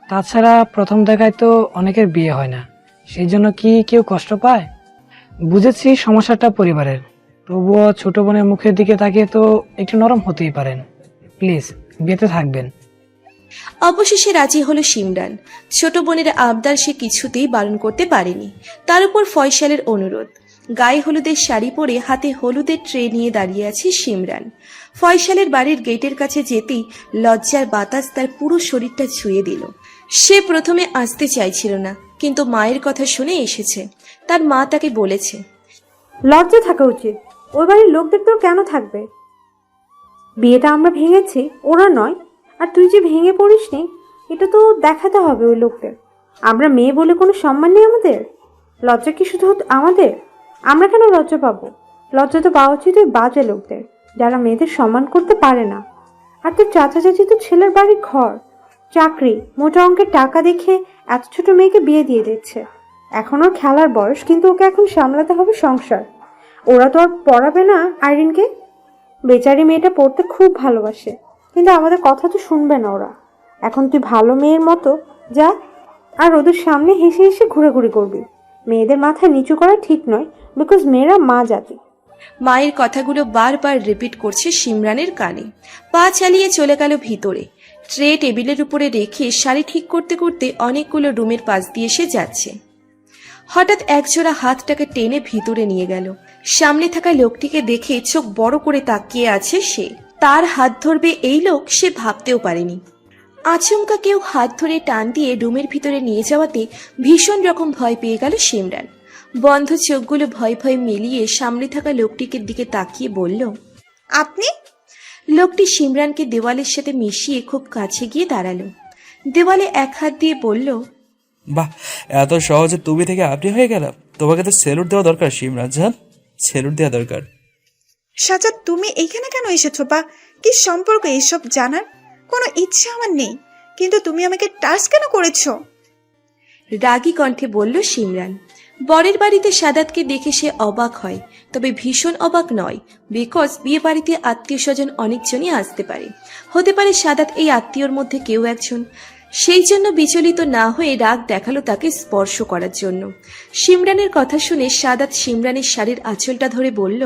তাছাড়া প্রথম দেখায় তো অনেকের বিয়ে হয় না, সেই জন্য কি কেউ কষ্ট পায়? বুঝেছি সমস্যাটা পরিবারের, তবুও ছোট বোনের মুখের দিকে তাকিয়ে তো একটু নরম হতেই পারেন। প্লিজ বিয়েতে থাকবেন। অবশেষে রাজি হলো সিমরান। ছোট বোনের আবদার সে কিছুতেই বারণ করতে পারেনি। তার উপর ফয়সালের অনুরোধ। গায়ে হলুদের শাড়ি পরে হাতে হলুদের ট্রে নিয়ে দাঁড়িয়ে আছে সিমরান। ফয়সালের বাড়ির গেটের কাছে যেতেই লজ্জার বাতাস তার পুরো শরীরটা ছুঁয়ে দিল। সে প্রথমে আসতে চাইছিল না, কিন্তু মায়ের কথা শুনে এসেছে। তার মা তাকে বলেছে, লজ্জা থাকা উচিত, ওই বাড়ির লোকদের তো কেন থাকবে? বিয়েটা আমরা ভেঙেছি, ওরা নয়। আর তুই যে ভেঙে পড়িসনি, এটা তো দেখাতে হবে ওই লোকদের। আমরা মেয়ে বলে কোনো সম্মান নেই আমাদের? লজ্জা কি শুধু আমাদের? আমরা কেন লজ্জা পাবো? লজ্জা তো পাওয়া উচিত ওই বাজে লোকদের, যারা মেয়েদের সম্মান করতে পারে না। আর তোর চাচা চাচি তো ছেলের বাড়ির ঘর, চাকরি, মোটা অঙ্কের টাকা দেখে এত ছোট মেয়েকে বিয়ে দিয়ে দিচ্ছে। এখন ওর খেলার বয়স, কিন্তু ওকে এখন সামলাতে হবে সংসার। ওরা তো আর পড়াবে না আইরিনকে। বেচারি মেয়েটা পড়তে খুব ভালোবাসে, কিন্তু আমাদের কথা তো শুনবে না ওরা। এখন তুই ভালো মেয়ের মতো যা, আর ওদের সামনে হেসে হেসে ঘুরেঘুরি করবি। মেয়েদের মাথা নিচু করা ঠিক নয়, বিকজ মেয়েরা মা জাতি। মায়ের কথাগুলো বারবার রিপিট করছে সিমরানের কানে। পা চালিয়ে চলে গেল ভিতরে। ট্রে টেবিলের উপরে রেখে শাড়ি ঠিক করতে করতে অনেকগুলো রুমের পাশ দিয়ে সে যাচ্ছে। হঠাৎ একজোড়া হাতটাকে টেনে ভিতরে নিয়ে গেল। সামনে থাকা লোকটিকে দেখে চোখ বড় করে তাকিয়ে আছে সে। তার হাত ধরবে এই লোক সে ভাবতেও পারেনি। আচমকা কেউ হাত ধরে টান দিয়ে রুমের ভিতরে নিয়ে যাওয়াতে ভীষণ রকম ভয় পেয়ে গেল সিমরান। বন্ধ চোখগুলো ভয় ভয় মিলিয়ে সামনে থাকা লোকটিকে দিকে তাকিয়ে বলল, আপনি? লোকটি সিমরানকে দেওয়ালের সাথে মিশিয়ে খুব কাছে গিয়ে দাঁড়ালো। দেওয়ালে এক হাত দিয়ে বলল, বাহ, এত সহজে তুমি থেকে আপনি হয়ে গেলাম। তোমাকে তো স্যালুট দেওয়া দরকার সিমরান জান, স্যালুট দেওয়া দরকার। সাজা, তুমি এইখানে কেন এসেছো? বা কি সম্পর্ক এইসব জানার কোনো ইচ্ছা আমার নেই, কিন্তু তুমি আমাকে টাচ কেন করেছো? রাগী কণ্ঠে বলল সিমরান। বরের বাড়িতে সাদাতকে দেখে সে অবাক হয়, তবে ভীষণ অবাক নয়, বিকজ বিয়ে বাড়িতে আত্মীয় স্বজন অনেকজনই আসতে পারে। হতে পারে সাদাত এই আত্মীয়র মধ্যে কেউ একজন। সেই জন্য বিচলিত না হয়ে রাগ দেখালো তাকে স্পর্শ করার জন্য। সিমরানের কথা শুনে সাদাত সিমরানের শাড়ির আঁচলটা ধরে বলল,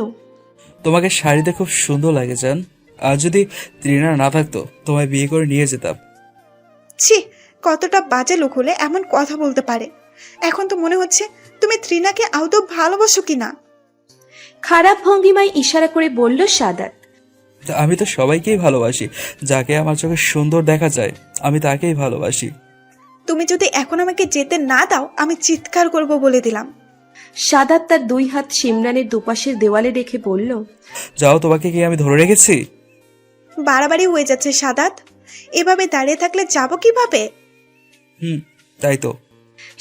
তোমাকে শাড়িতে খুব সুন্দর লাগে জান। আর যদি তৃণা না থাকতো তোমায় বিয়ে করে নিয়ে যেতাম। ছি, কতটা বাজে লোক হলে এমন কথা বলতে পারে। এখন তো মনে হচ্ছে তুমি তৃণাকে আদৌ ভালোবাসো কিনা। খারাপ ভঙ্গিমায় ইশারা করে বলল সাদাত। আমি তো সবাইকেই ভালোবাসি, যাকে আমার চোখে সুন্দর দেখা যায় আমি তাকেই ভালোবাসি। তুমি যদি এখন আমাকে যেতে না দাও, আমি চিৎকার করব বলে দিলাম। সাদাত তার দুই হাত সিমরানের দুপাশের দেওয়ালে রেখে বলল, যাও, তোমাকে কি আমি ধরে রেখেছি? বাড়াবাড়ি হয়ে যাচ্ছে সাদাত। এভাবে দাঁড়িয়ে থাকলে যাবো কিভাবে? তাই তো।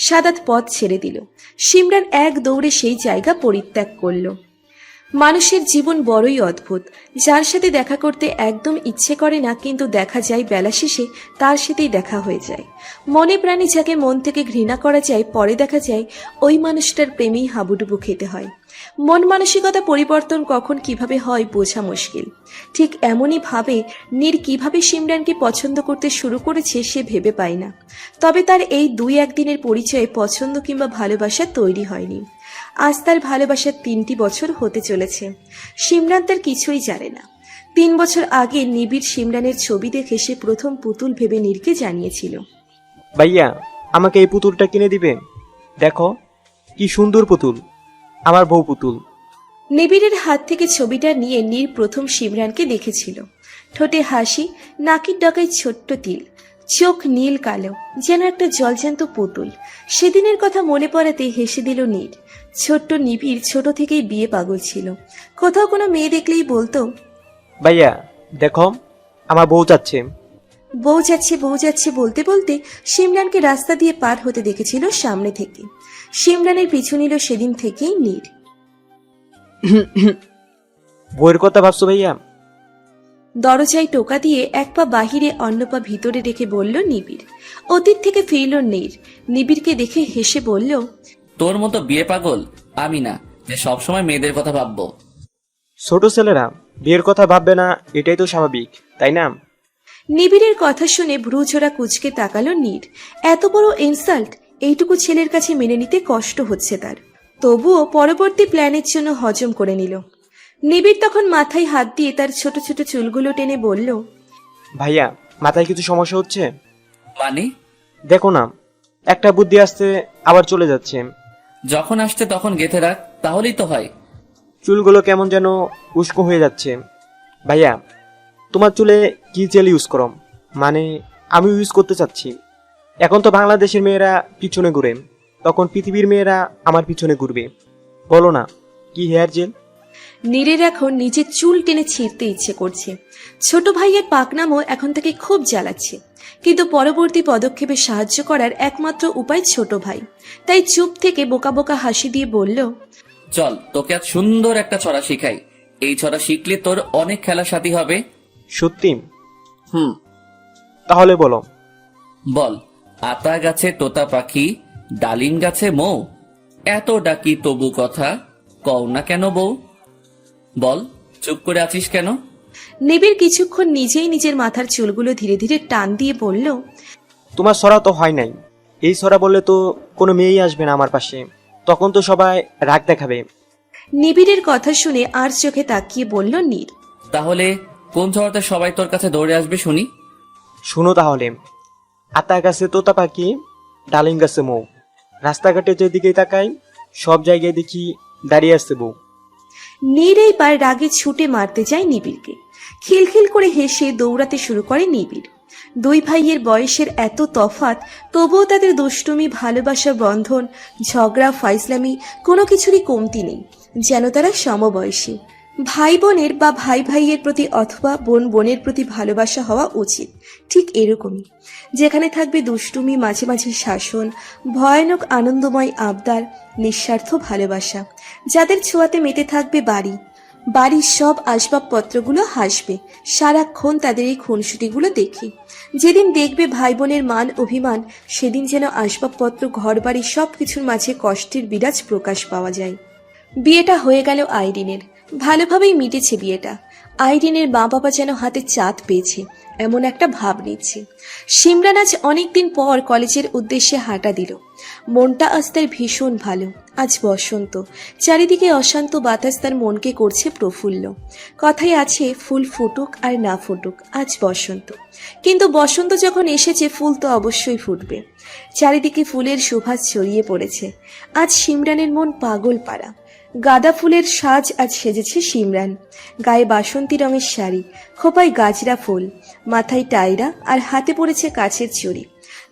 সাদাত পথ ছেড়ে দিল। সিমরান এক দৌড়ে সেই জায়গা পরিত্যাগ করল। মানুষের জীবন বড়ই অদ্ভুত। যার সাথে দেখা করতে একদম ইচ্ছে করে না, কিন্তু দেখা যায় বেলা শেষে তার সাথেই দেখা হয়ে যায়। মনে প্রাণে যাকে মন থেকে ঘৃণা করা যায়, পরে দেখা যায় ওই মানুষটার প্রেমেই হাবুডুবু খেতে হয়। মন মানসিকতা পরিবর্তন কখন কিভাবে হয় বোঝা মুশকিল। ঠিক এমনই ভাবে নীর কিভাবে সিমরানকে পছন্দ করতে শুরু করেছে সে ভেবে পায় না। তবে তার এই 2-1 দিনের পরিচয়ে পছন্দ কিংবা ভালোবাসা তৈরি হয়নি। আজ তার ভালোবাসার 3টি বছর হতে চলেছে। সিমরান তার কিছুই জানে না। 3 বছর আগে নিবিড় সিমরানের ছবি দেখে সে প্রথম পুতুল ভেবে নীরকে জানিয়েছিল, ভাইয়া আমাকে এই পুতুলটা কিনে দিবে? দেখো কি সুন্দর পুতুল, আমার বউ পুতুল। নিবিড়ের হাত থেকে ছবিটা নিয়ে নীর প্রথম সিমরানকে দেখেছিল। ঠোঁটে হাসি, নাকের ডগায় ছোট্ট তিল, চোখ নীল কালো, যেন একটা জলজ্যান্ত পুতুল। সেদিনের কথা মনে পড়াতে হেসে দিল নীর। ছোট্ট নিবিড় ছোট থেকেই বিয়ে পাগল ছিল। কোথাও কোনো মেয়ে দেখলেই বলতো, ভাইয়া দেখো আমার বউ যাচ্ছে। বউ যাচ্ছে বউ যাচ্ছে বলতে বলতে সিমরানকে রাস্তা দিয়ে পার হতে দেখেছিল সামনে থেকে। সিমরানের পিছু নিল সেদিন থেকেই নীর। বউয়ের কথা ভাবছো ভাইয়া? দরজায় টোকা দিয়ে এক পা বাহিরে অন্য পা ভিতরে রেখে বলল নিবিড়। অতীত থেকে ফিরল নীর। নিবিড়কে দেখে হেসে বলল, তোর মতো বিয়ে পাগল আমি না যে সবসময় মেয়েদের কথা ভাববো। ছোট ছেলেরা বিয়ের কথা ভাববে না, এটাই তো স্বাভাবিক, তাই না? নিবিড়ের কথা শুনে ভ্রুজোড়া কুঁচকে তাকালো নীর। এত বড় ইনসাল্ট এইটুকু ছেলের কাছে মেনে নিতে কষ্ট হচ্ছে তার। তবুও পরবর্তী প্ল্যানের জন্য হজম করে নিল। নিবিড় তখন মাথায় হাত দিয়ে তার ছোট ছোট চুলগুলো টেনে বলল, ভাইয়া মাথায় কিছু সমস্যা হচ্ছে? মানে? দেখো না, একটা বুদ্ধি আসছে আবার চলে যাচ্ছে। যখন আসছে তখন গেঁথে রাখ, তাহলেই তো হয়। চুলগুলো কেমন যেন উস্কো হয়ে যাচ্ছে। ভাইয়া তোমার চুলে কি জেল ইউজ করো? মানে আমি ইউজ করতে চাচ্ছি। এখন তো বাংলাদেশের মেয়েরা পিছনে ঘুরে, তখন পৃথিবীর মেয়েরা আমার পিছনে ঘুরবে। বলো না কি হেয়ার জেল? নীরের এখন নিজের চুল টেনে ছিঁড়তে ইচ্ছে করছে। ছোট ভাইয়ের পাকনামও এখন থেকে খুব জ্বালাচ্ছে। কিন্তু পরবর্তী পদক্ষেপে সাহায্য করার একমাত্র উপায় ছোট ভাই। তাই চুপ থেকে বোকা বোকা হাসি দিয়ে বলল, চল তোকে আজ সুন্দর একটা ছড়া শিখাই। এই ছড়া শিখলে তোর অনেক খেলার সাথী হবে। সত্যি? হুম। তাহলে বলো। বল, আতা গাছে তোতা পাখি, ডালিম গাছে মৌ, এত ডাকি তবু কথা কও না কেন বউ? বল, চুপ করে আছিস কেন? নিবিড় কিছুক্ষণ নিজেই নিজের মাথার চুলগুলো ধীরে ধীরে টান দিয়ে বলল, তোমার ছড়া তো হয় নাই। এই ছড়া বললে তো কোনো মেয়েই আসবে না আমার পাশে, তখন তো সবাই রাগ দেখাবে। নিবিড়ের কথা শুনে আর চোখে তাকিয়ে বলল নীর, তাহলে কোন ছড়াতে সবাই তোর কাছে দৌড়ে আসবে শুনি? শুনো তাহলে, আতা গাছে তোতা পাখি, ডালিম গাছে মৌ, রাস্তাঘাটে যেদিকে তাকাই সব জায়গায় দেখি দাঁড়িয়ে আসছে বউ। নীর এইবার রাগে ছুটে মারতে যায় নিবিড়কে। খিলখিল করে হেসে দৌড়াতে শুরু করে নিবিড়। 2 ভাইয়ের বয়সের এত তফাৎ, তবুও তাদের দুষ্টুমি, ভালোবাসা, বন্ধন, ঝগড়া, ফাইজলামি কোনো কিছুরই কমতি নেই। যেন তারা সমবয়সী। ভাই বোনের বা ভাই ভাইয়ের প্রতি অথবা বোন বোনের প্রতি ভালোবাসা হওয়া উচিত ঠিক এরকমই, যেখানে থাকবে দুষ্টুমি, মাঝে মাঝে শাসন, ভয়ানক আনন্দময় আবদার, নিঃস্বার্থ ভালোবাসা। যাদের ছোঁয়াতে মেতে থাকবে বাড়ির সব আসবাবপত্রগুলো হাসবে সারাক্ষণ তাদের এই খুনসুটিগুলো দেখে। যেদিন দেখবে ভাই বোনের মান অভিমান, সেদিন যেন আসবাবপত্র, ঘর বাড়ি সবকিছুর মাঝে কষ্টের বিরাজ প্রকাশ পাওয়া যায়। বিয়েটা হয়ে গেল আইরিনের। ভালোভাবেই মিটেছে বিয়েটা। আইরিনের মা বাবা যেন হাতে চাঁদ পেয়েছে এমন একটা ভাব নিচ্ছে। সিমরান আজ অনেকদিন পর কলেজের উদ্দেশ্যে হাঁটা দিল। মনটা আজ তার ভীষণ ভালো। আজ বসন্ত, চারিদিকে অশান্ত বাতাস তার মনকে করছে প্রফুল্ল। কথায় আছে, ফুল ফুটুক আর না ফুটুক, আজ বসন্ত। কিন্তু বসন্ত যখন এসেছে, ফুল তো অবশ্যই ফুটবে। চারিদিকে ফুলের সুবাস ছড়িয়ে পড়েছে। আজ সিমরানের মন পাগল পাড়া। গাঁদা ফুলের সাজ আজ সেজেছে সিমরান। গায়ে বাসন্তী রঙের শাড়ি, খোপায় গাজরা ফুল, মাথায় টায়রা আর হাতে পড়েছে কাচের চুড়ি।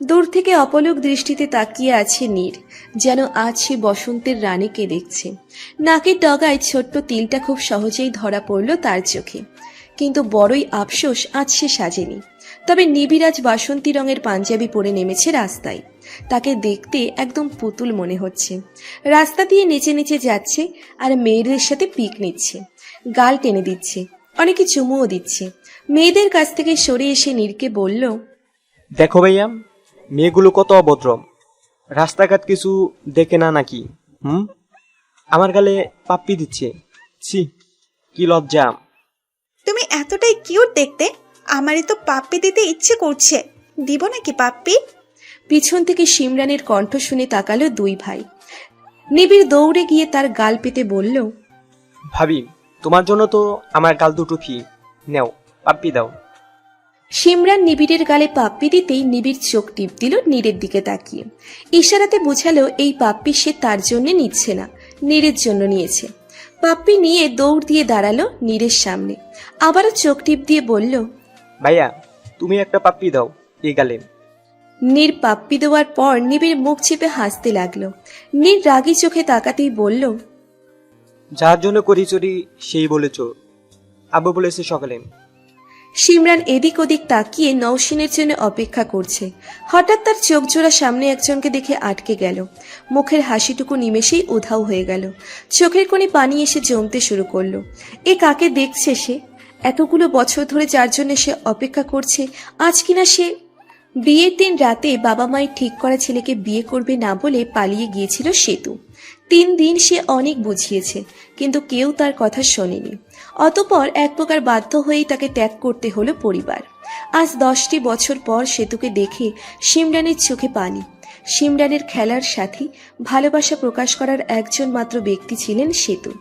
দূর থেকে অপলক দৃষ্টিতে তাকিয়ে আছে নীর, যেন আজ সে বসন্তের রানীকে দেখছে। নাকের ডগায় ছোট্ট তিলটা খুব সহজেই ধরা পড়ল তার চোখে। কিন্তু বড়ই আফসোস আজ সে সাজেনি। তবে নিবিড় আজ বাসন্তী রঙের পাঞ্জাবি পরে নেমেছে রাস্তায়। তাকে দেখতে একদম পুতুল মনে হচ্ছে। রাস্তা দিয়ে নেচে নেচে যাচ্ছে আর মেয়েদের সাথে পিক নিচ্ছে, গাল টেনে দিচ্ছে, অনেকে চুমুও দিচ্ছে। মেয়েদের কাছ থেকে সরে এসে নীরকে বলল, দেখো ভাইয়া, মেয়েগুলো কত অভদ্র, রাস্তাঘাট কিছু দেখে না নাকি? আমার গালে পাপ্পি দিচ্ছে, ছি কি লজ্জা। তুমি এতটাই কিউট দেখতে, আমারই তো পাপ্পি দিতে ইচ্ছে করছে, দিব নাকি পাপ্পি? পিছন থেকে সিমরানের কণ্ঠ শুনে তাকালো দুই ভাই। নিবিড় দৌড়ে গিয়ে তার গাল পেতে বলল, ভাবি তোমার জন্য তো আমার গাল দুটো ফি, নেও পাপ্পি দাও। সিমরান নিবিড়ের গালে পাপ্পি দিতেই নিবিড় চোখ টিপ দিল নীরের দিকে তাকিয়ে। ইশারাতে বোঝালো এই পাপ্পি সে তার জন্য নিচ্ছে না, নীরের জন্য নিয়েছে। পাপ্পি নিয়ে দৌড় দিয়ে দাঁড়ালো নীরের সামনে, আবারও চোখ টিপ দিয়ে বলল, ভাইয়া তুমি একটা পাপ্পি দাও এই গালে। নীর পাপ্পি দেওয়ার পর নিবিড় মুখ চেপে হাসতে লাগলো। নীর রাগী চোখে তাকাতেই বলল, যার জন্য করি চুরি সেই বলেছ, আব্বু বলেছে সকালে। সিমরান এদিক ওদিক তাকিয়ে নওশিনের জন্য অপেক্ষা করছে। হঠাৎ তার চোখ জোড়া সামনে একজনকে দেখে আটকে গেল। মুখের হাসিটুকু নিমেষেই উধাও হয়ে গেল। চোখের কোণে পানি এসে জমতে শুরু করলো। এ কাকে দেখছে সে? এতগুলো বছর ধরে যার জন্য সে অপেক্ষা করছে, আজ কিনা সে বিয়ের দিন রাতে বাবা মায়ের ঠিক করা ছেলেকে বিয়ে করবে না বলে পালিয়ে গিয়েছিল সেতু। 3 দিন সে অনেক বুঝিয়েছে, কিন্তু কেউ তার কথা শোনেনি। অতঃপর এক প্রকার বাধ্য হয়েই তাকে ত্যাগ করতে হলো পরিবার। আজ 10টি বছর পর সেতুকে দেখে সিমরানের চোখে পানি। সিমরানের খেলার সাথী, ভালোবাসা প্রকাশ করার একজন মাত্র ব্যক্তি ছিলেন সেতু।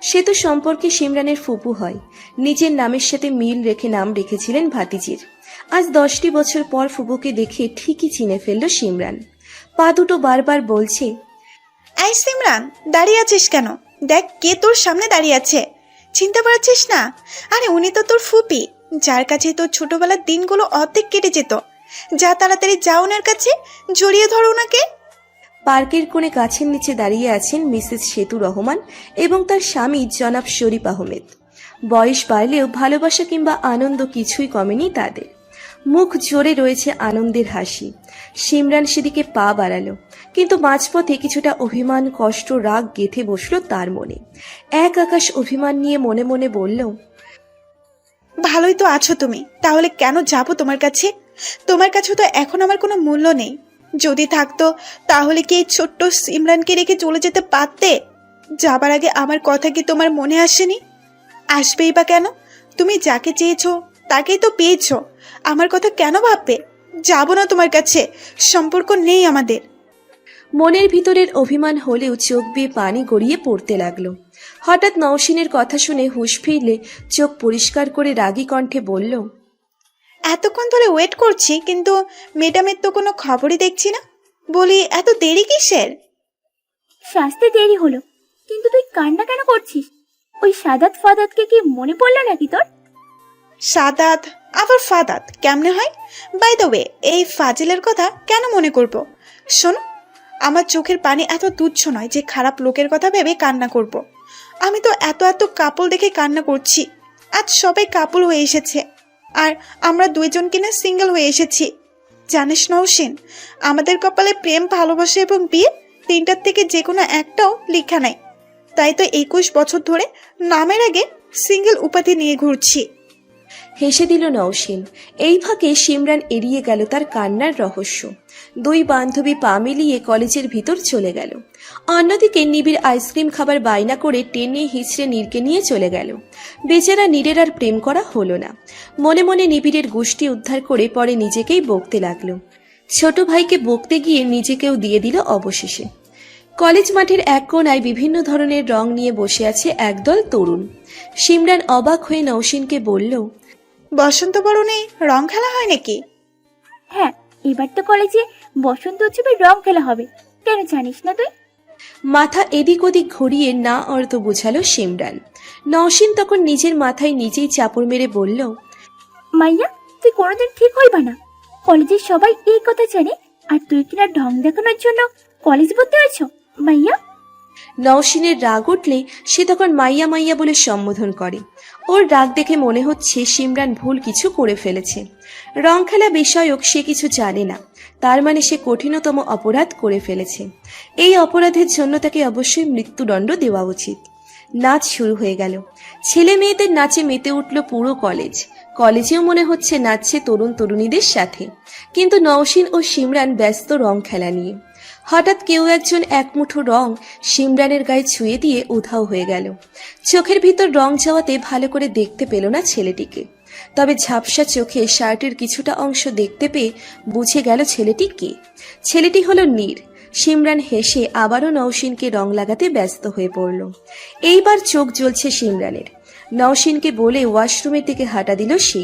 সেতু সম্পর্কে সিমরানের ফুপু হয়, নিজের নামের সাথে মিল রেখে নাম রেখেছিলেন ভাতিজির। আজ 10টি বছর পর ফুপুকে দেখে ঠিকই চিনে ফেলল সিমরান। পা দুটো বারবার বলছে, এই সিমরান, দাঁড়িয়ে আছিস কেন? দেখ কে তোর সামনে দাঁড়িয়ে আছে, চিনতে পারছিস না? আরে উনি তো তোর ফুপি, যার কাছে তোর ছোটবেলার দিনগুলো অর্ধেক কেটে যেত। যা তাড়াতাড়ি যা ওনার কাছে, জড়িয়ে ধরো ওনাকে। পার্কের কোণে গাছের নিচে দাঁড়িয়ে আছেন মিসেস সেতু রহমান এবং তার স্বামী জনাব শরীফ আহমেদ। বয়স বাড়লেও ভালোবাসা কিংবা আনন্দ কিছুই কমেনি তাদের। মুখ জোরে রয়েছে আনন্দের হাসি। সিমরান সেদিকে পা বাড়ালো, কিন্তু মাঝপথে কিছুটা অভিমান, কষ্ট, রাগ গেঁথে বসলো তার মনে। এক আকাশ অভিমান নিয়ে মনে মনে বলল, ভালোই তো আছো তুমি, তাহলে কেন যাব তোমার কাছে? তোমার কাছে তো এখন আমার কোনো মূল্য নেই। যদি থাকতো তাহলে কি এই ছোট্ট সিমরানকে রেখে চলে যেতে পারতে? যাবার আগে আমার কথা কি তোমার মনে আসেনি? আসবেই বা কেন? তুমি যাকে চেয়েছো তাকেই তো পেয়েছো, আমার কথা কেন ভাববে? যাবো না তোমার কাছে, সম্পর্ক নেই আমাদের। মনের ভিতরের অভিমান হলেও চোখ বেয়ে পানি গড়িয়ে পড়তে লাগলো। হঠাৎ নওশিনের কথা শুনে হুঁশ ফিরলে চোখ পরিষ্কার করে রাগী কণ্ঠে বলল, এতক্ষণ ধরে ওয়েট করছি, কিন্তু ম্যাডামের তো কোনো খবরই দেখছি না। বলি এত দেরি কিসের? শাস্তে দেরি হলো, কিন্তু তুই কান্না কেন করছিস? ওই সাদাত ফাদাতকে কি মনে পড়লো নাকি তোর? সাদাত আবার ফাদাত কেমনে হয়? বাই দ্য ওয়ে, এই ফাজিলের কথা কেন মনে করব? শোনো, আমার চোখের পানি এত তুচ্ছ নয় যে খারাপ লোকের কথা ভেবে কান্না করব। আমি তো এত এত কাপল দেখে কান্না করছি। আজ সবাই কাপল হয়ে এসেছে, আর আমরা দুইজন কিনা সিঙ্গেল হয়ে এসেছি। জানিস নওশিন, আমাদের কপালে প্রেম, ভালোবাসা এবং বিয়ে, তিনটার থেকে যে কোনো একটাও লেখা নাই। তাই তো 21 বছর ধরে নামের আগে সিঙ্গেল উপাধি নিয়ে ঘুরছি। হেসে দিল নওশিন। এই ফাঁকে সিমরান এড়িয়ে গেল তার কান্নার রহস্য। দুই বান্ধবী পা মিলিয়ে কলেজের ভিতর চলে গেল। অন্যদিকে নিবিড় আইসক্রিম খাবার বায়না করে টেনে হিচড়ে নীরকে নিয়ে চলে গেল। বেচারা নীরের আর প্রেম করা হলো না। মনে মনে নিবিড়ের গোষ্ঠী উদ্ধার করে পরে নিজেকেই বকতে লাগলো। ছোট ভাইকে বকতে গিয়ে নিজেকেও দিয়ে দিল অবশেষে। কলেজ মাঠের এক কোণায় বিভিন্ন ধরনের রং নিয়ে বসে আছে একদল তরুণ। সিমরান অবাক হয়ে নওশিনকে বলল, বসন্ত বরণে রং খেলা হয় নাকি? হ্যাঁ, এবার তো কলেজে বসন্ত উৎসবে রং খেলা হবে, কেন জানিস না তুই? মাথা এদিক ওদিক ঘুরিয়ে না অর্থ বোঝালো সিমরান। নওশিন তখন নিজের মাথায় নিজেই চাপড় মেরে বলল, মাইয়া, তুই কোনোদিন ঠিক হইবা না। কলেজের সবাই এই কথা জানে, আর তুই কিনা ঢং দেখানোর জন্য কলেজ ভর্তি হয়েছ মাইয়া। নওশিনের রাগ উঠলে সে তখন মাইয়া মাইয়া বলে সম্বোধন করে। ওর রাগ দেখে মনে হচ্ছে সিমরান ভুল কিছু করে ফেলেছে। রং খেলা বিষয়ক সে কিছু জানে না, তার মানে সে কঠিনতম অপরাধ করে ফেলেছে। এই অপরাধের জন্য তাকে অবশ্যই মৃত্যুদণ্ড দেওয়া উচিত। নাচ শুরু হয়ে গেল। ছেলে মেয়েদের নাচে মেতে উঠল পুরো কলেজ। কলেজেও মনে হচ্ছে নাচছে তরুণ তরুণীদের সাথে, কিন্তু নওশিন ও সিমরান ব্যস্ত রং খেলা নিয়ে। হঠাৎ কেউ একজন এক মুঠো রং সিমরানের গায়ে ছুঁয়ে দিয়ে উধাও হয়ে গেল। চোখের ভিতর রং যাওয়াতে ভালো করে দেখতে পেল না ছেলেটিকে, তবে ঝাপসা চোখে শার্টের কিছুটা অংশ দেখতে পেয়ে বুঝে গেল ছেলেটি কে। ছেলেটি হলো নীর। সিমরান হেসে আবারও নওশিনকে রং লাগাতে ব্যস্ত হয়ে পড়ল। এইবার চোখ জ্বলছে সিমরানের। নওশিনকে বলে ওয়াশরুমের দিকে হাঁটা দিল সে।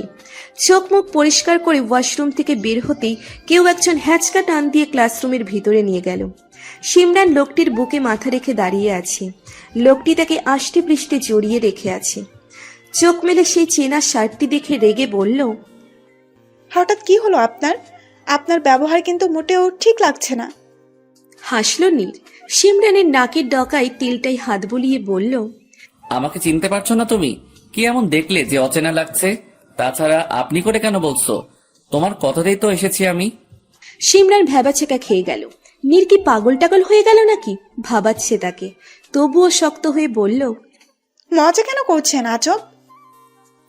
চোখ মুখ পরিষ্কার করে ওয়াশরুম থেকে বের হতেই কেউ একজন হ্যাঁচকা টান দিয়ে ক্লাসরুমের ভিতরে নিয়ে গেল। সিমরান লোকটির বুকে মাথা রেখে দাঁড়িয়ে আছে। লোকটি তাকে আষ্টে পৃষ্ঠে জড়িয়ে রেখে আছে। চোখ মেলে সেই চেনা শার্টটি দেখে রেগে বলল, হঠাৎ কি হলো আপনার? আপনার ব্যবহার কিন্তু মোটেও ঠিক লাগছে না। হাসল নীর। সিমরানের নাকের ডকায় তিলটাই হাত বুলিয়ে বলল, আমাকে চিনতে পারছো না তুমি? কি এমন দেখলে যে অচেনা লাগছে? তাছাড়া আপনি করে কেন বলছো? তোমার কথাতেই তো এসেছি আমি। সিমরান ভ্যাবাচেকা খেয়ে গেল। নীর কি পাগল টাগল হয়ে গেল নাকি ভাবাচ্ছে তাকে। তবুও শক্ত হয়ে বলল, মজা কেন করছেন আজব?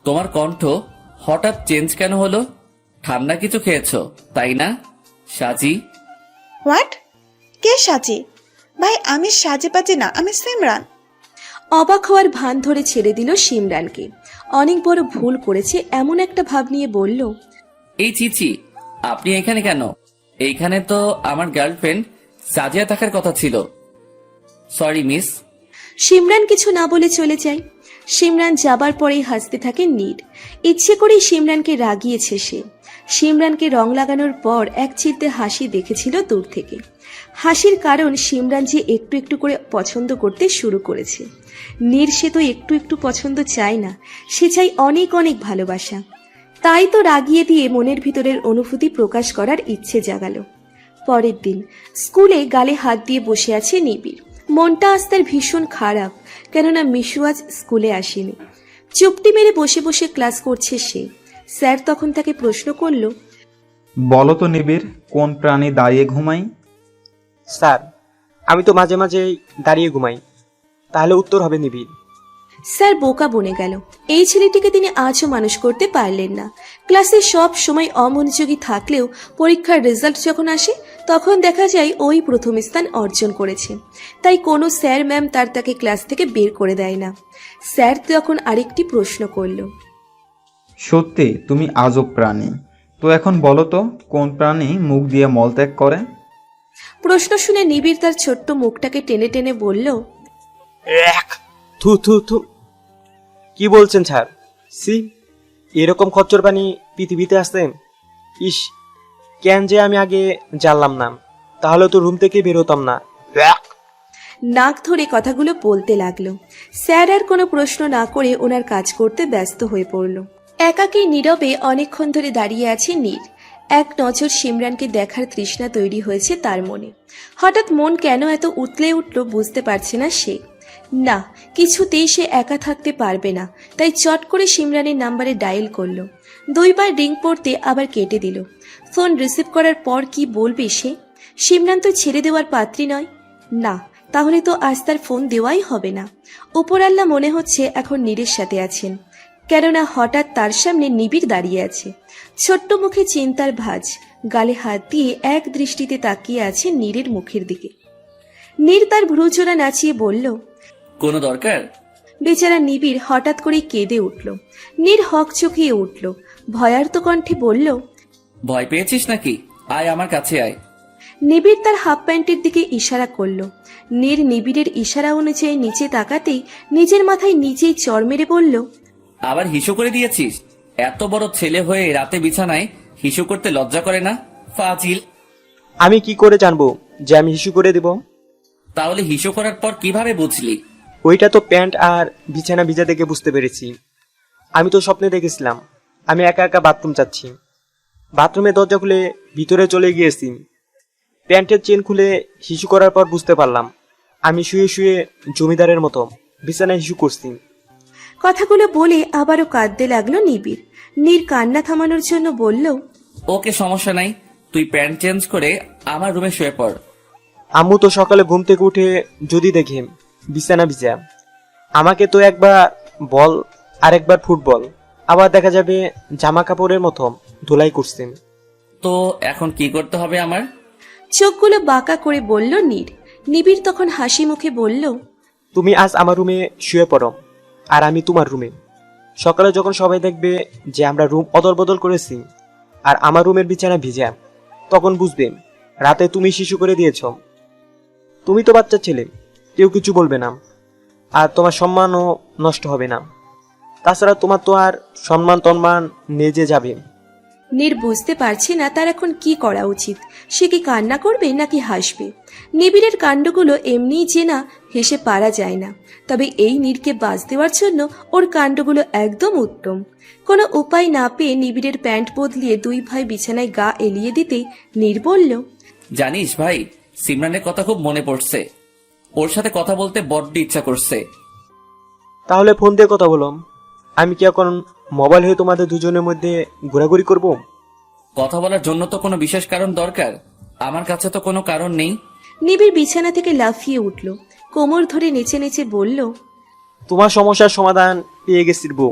তোমার কণ্ঠ হঠাৎ চেঞ্জ কেন হলো? ঠান্ডা কিছু খেয়েছো তাই না সাজি? হোয়াট? কে সাজি? ভাই আমি সাজি বাজি না, আমি সিমরান। অবাক হওয়ার ভান ধরে ছেড়ে দিল সিমরানকে। অনেক বড় ভুল করেছে এমন একটা ভাব নিয়ে বলল, এই চিচি, আপনি এখানে কেন? এইখানে তো আমার গার্লফ্রেন্ড সাজিয়া থাকার কথা ছিল। Sorry miss. সিমরান কিছু না বলে চলে যায়। সিমরান যাবার পরেই হাসতে থাকে নীর। ইচ্ছে করেই সিমরানকে রাগিয়েছে সে। সিমরানকে রং লাগানোর পর এক চিলতে হাসি দেখেছিল দূর থেকে। হাসির কারণ সিমরান যে একটু একটু করে পছন্দ করতে শুরু করেছে। নীর সে তো একটু একটু পছন্দ চায় না, সে চাই অনেক অনেক ভালোবাসা। তাই তো রাগিয়ে দিয়ে মনের ভিতরের অনুভূতি প্রকাশ করার ইচ্ছে জাগালো। পরের দিন স্কুলে গালে হাত দিয়ে বসে আছে নিবিড়। মনটা আজ তার ভীষণ খারাপ, কেননা মিশু আজ স্কুলে আসেনি। চুপটি মেরে বসে বসে ক্লাস করছে সে। স্যার তখন তাকে প্রশ্ন করল, বলো তো নিবিড়, কোন প্রাণী দাঁড়িয়ে ঘুমায়? স্যার, আমি তো মাঝে মাঝে দাঁড়িয়ে ঘুমাই। তাহলে উত্তর হবে নিবিড়। স্যার বোকা বনে গেল। এই ছেলেটিকে তিনি আজও মানুষ করতে পারলেন না। ক্লাসে সব সময় অমনোযোগী থাকলেও পরীক্ষার রেজাল্ট যখন আসে তখন দেখা যায় ওই প্রথম স্থান অর্জন করেছে। তাই কোনো স্যার ম্যাম তাকে ক্লাস থেকে বের করে দেয় না। স্যার তখন আরেকটি প্রশ্ন করল, সত্যি তুমি আজব প্রাণী। তো এখন বলো তো, কোন প্রাণী মুখ দিয়ে মলত্যাগ করে? প্রশ্ন শুনে নিবিড় তার ছোট্ট মুখটাকে টেনে টেনে বলল, থু থু থু। কি বলছেন স্যার? সি, এরকম খচ্চর প্রাণী পৃথিবীতে আছে? ইস, কেন যে আমি আগে জানলাম না, তাহলে তো রুম থেকে বের হতাম না। নাক ধরে কথাগুলো বলতে লাগলো। স্যার আর কোনো প্রশ্ন না করে ওনার কাজ করতে ব্যস্ত হয়ে পড়ল। একাকী নীরবে অনেকক্ষণ ধরে দাঁড়িয়ে আছে নীর। এক নজর সিমরানকে দেখার তৃষ্ণা তৈরি হয়েছে তার মনে। হঠাৎ মন কেন এত উতলে উঠল বুঝতে পারছে না সে। না, কিছুতেই সে একা থাকতে পারবে না, তাই চট করে সিমরানের নাম্বারে ডায়াল করলো। 2 বার রিং পড়তে আবার কেটে দিল। ফোন রিসিভ করার পর কি বলবে সে? সিমরান তো ছেড়ে দেওয়ার পাত্রী নয়। না, তাহলে তো আজ তার ফোন দেওয়াই হবে না। উপরাল্লা মনে হচ্ছে এখন নীরের সাথে আছেন, কেননা হঠাৎ তার সামনে নিবিড় দাঁড়িয়ে আছে। ছোট্ট মুখে চিন্তার ভাঁজ, গালে হাত দিয়ে এক দৃষ্টিতে তাকিয়ে আছে নীরের মুখের দিকে। নীর তার ভ্রুজোড়া নাচিয়ে বলল, কোনো দরকার? বেচারা নিবিড় হঠাৎ করে কেঁদে উঠল। নীর হক চকিয়ে উঠল, ভয়ার্ত কণ্ঠে বলল, ভয় পেয়েছিস নাকি? আয় আমার কাছে আয়। নিবিড় তার হাফ প্যান্টের দিকে ইশারা করল। নীর নিবিড়ের ইশারা অনুযায়ী নিচে তাকাতেই নিজের মাথায় নিজেই চড় মেরে বলল, আবার হিসু করে দিয়েছিস? এত বড় ছেলে হয়ে রাতে বিছানায় হিসু করতে লজ্জা করে না? ফাজিল। আমি কি করে জানবো যে আমি হিসু করে দেব? তাহলে হিসু করার পর কিভাবে বুঝলি? ওইটা তো প্যান্ট আর বিছানা ভিজা দেখে বুঝতে পেরেছি। আমি তো স্বপ্নে দেখেছিলাম আমি একা একা বাথরুম যাচ্ছি। বাথরুমে দরজা খুলে ভিতরে চলে গিয়েছি। প্যান্টের চেন খুলে হিসু করার পর বুঝতে পারলাম আমি শুয়ে শুয়ে জমিদারের মতো বিছানায় হিসু করছি। কথাগুলো বলে আবারও কাঁদতে লাগলো নিবিড়। নীর কান্না থামানোর জন্য বলল, ওকে, সমস্যা নাই, তুই প্যান্ট চেঞ্জ করে আমার রুমে শুয়ে পড়। আম্মু তো সকালে ঘুম থেকে উঠে যদি দেখে বিছানা ভিজা, আমাকে তো একবার বল আর একবার ফুটবল, আবার দেখা যাবে জামা কাপড়ের মতো ধুলাই করছেন। তো এখন কি করতে হবে আমার? চোখগুলো বাঁকা করে বলল নীর। নিবিড় তখন হাসি মুখে বলল, তুমি আজ আমার রুমে শুয়ে পড়ো আর আমি তোমার রুমে। সকালে যখন সবাই দেখবে যে আমরা রুম অদল বদল করেছি আর আমার রুমের বিছানা ভিজা, তখন বুঝবে রাতে তুমি শিশু করে দিয়েছ। তুমি তো বাচ্চা ছেলে, কেউ কিছু বলবে না, আর তোমার সম্মানও নষ্ট হবে না। তাছাড়া তোমার তো আর সম্মান তন্মান নেজে যাবে। নীর বুঝতে পারছে না তার এখন কি করা উচিত। সে কি কান্না করবে নাকি হাসবে? নিবিড়ের কাণ্ডগুলো এমনিই যে না হেসে পারা যায় না, তবে এই নীরকে বাজ দেওয়ার জন্য ওর কাণ্ডগুলো একদম উত্তম। কোনো উপায় না পেয়ে নিবিড়ের প্যান্ট বদলিয়ে দুই ভাই বিছানায় গা এলিয়ে দিতে নীর বলল, জানিস ভাই, সিমরানের কথা খুব মনে পড়ছে, ওর সাথে কথা বলতে বড্ড ইচ্ছা করছে। তাহলে ফোন দিয়ে কথা বলো। আমি কি এখন মোবাইল হয়ে তোমাদের দুজনের মধ্যে ঘোরাঘুরি করব? কথা বলার জন্য তো কোনো বিশেষ কারণ দরকার, আমার কাছে তো কোনো কারণ নেই। নিবিড় বিছানা থেকে লাফিয়ে উঠল, কোমর ধরে নেচে নেচে বলল, তোমার সমস্যার সমাধান পেয়ে গেছি বউ।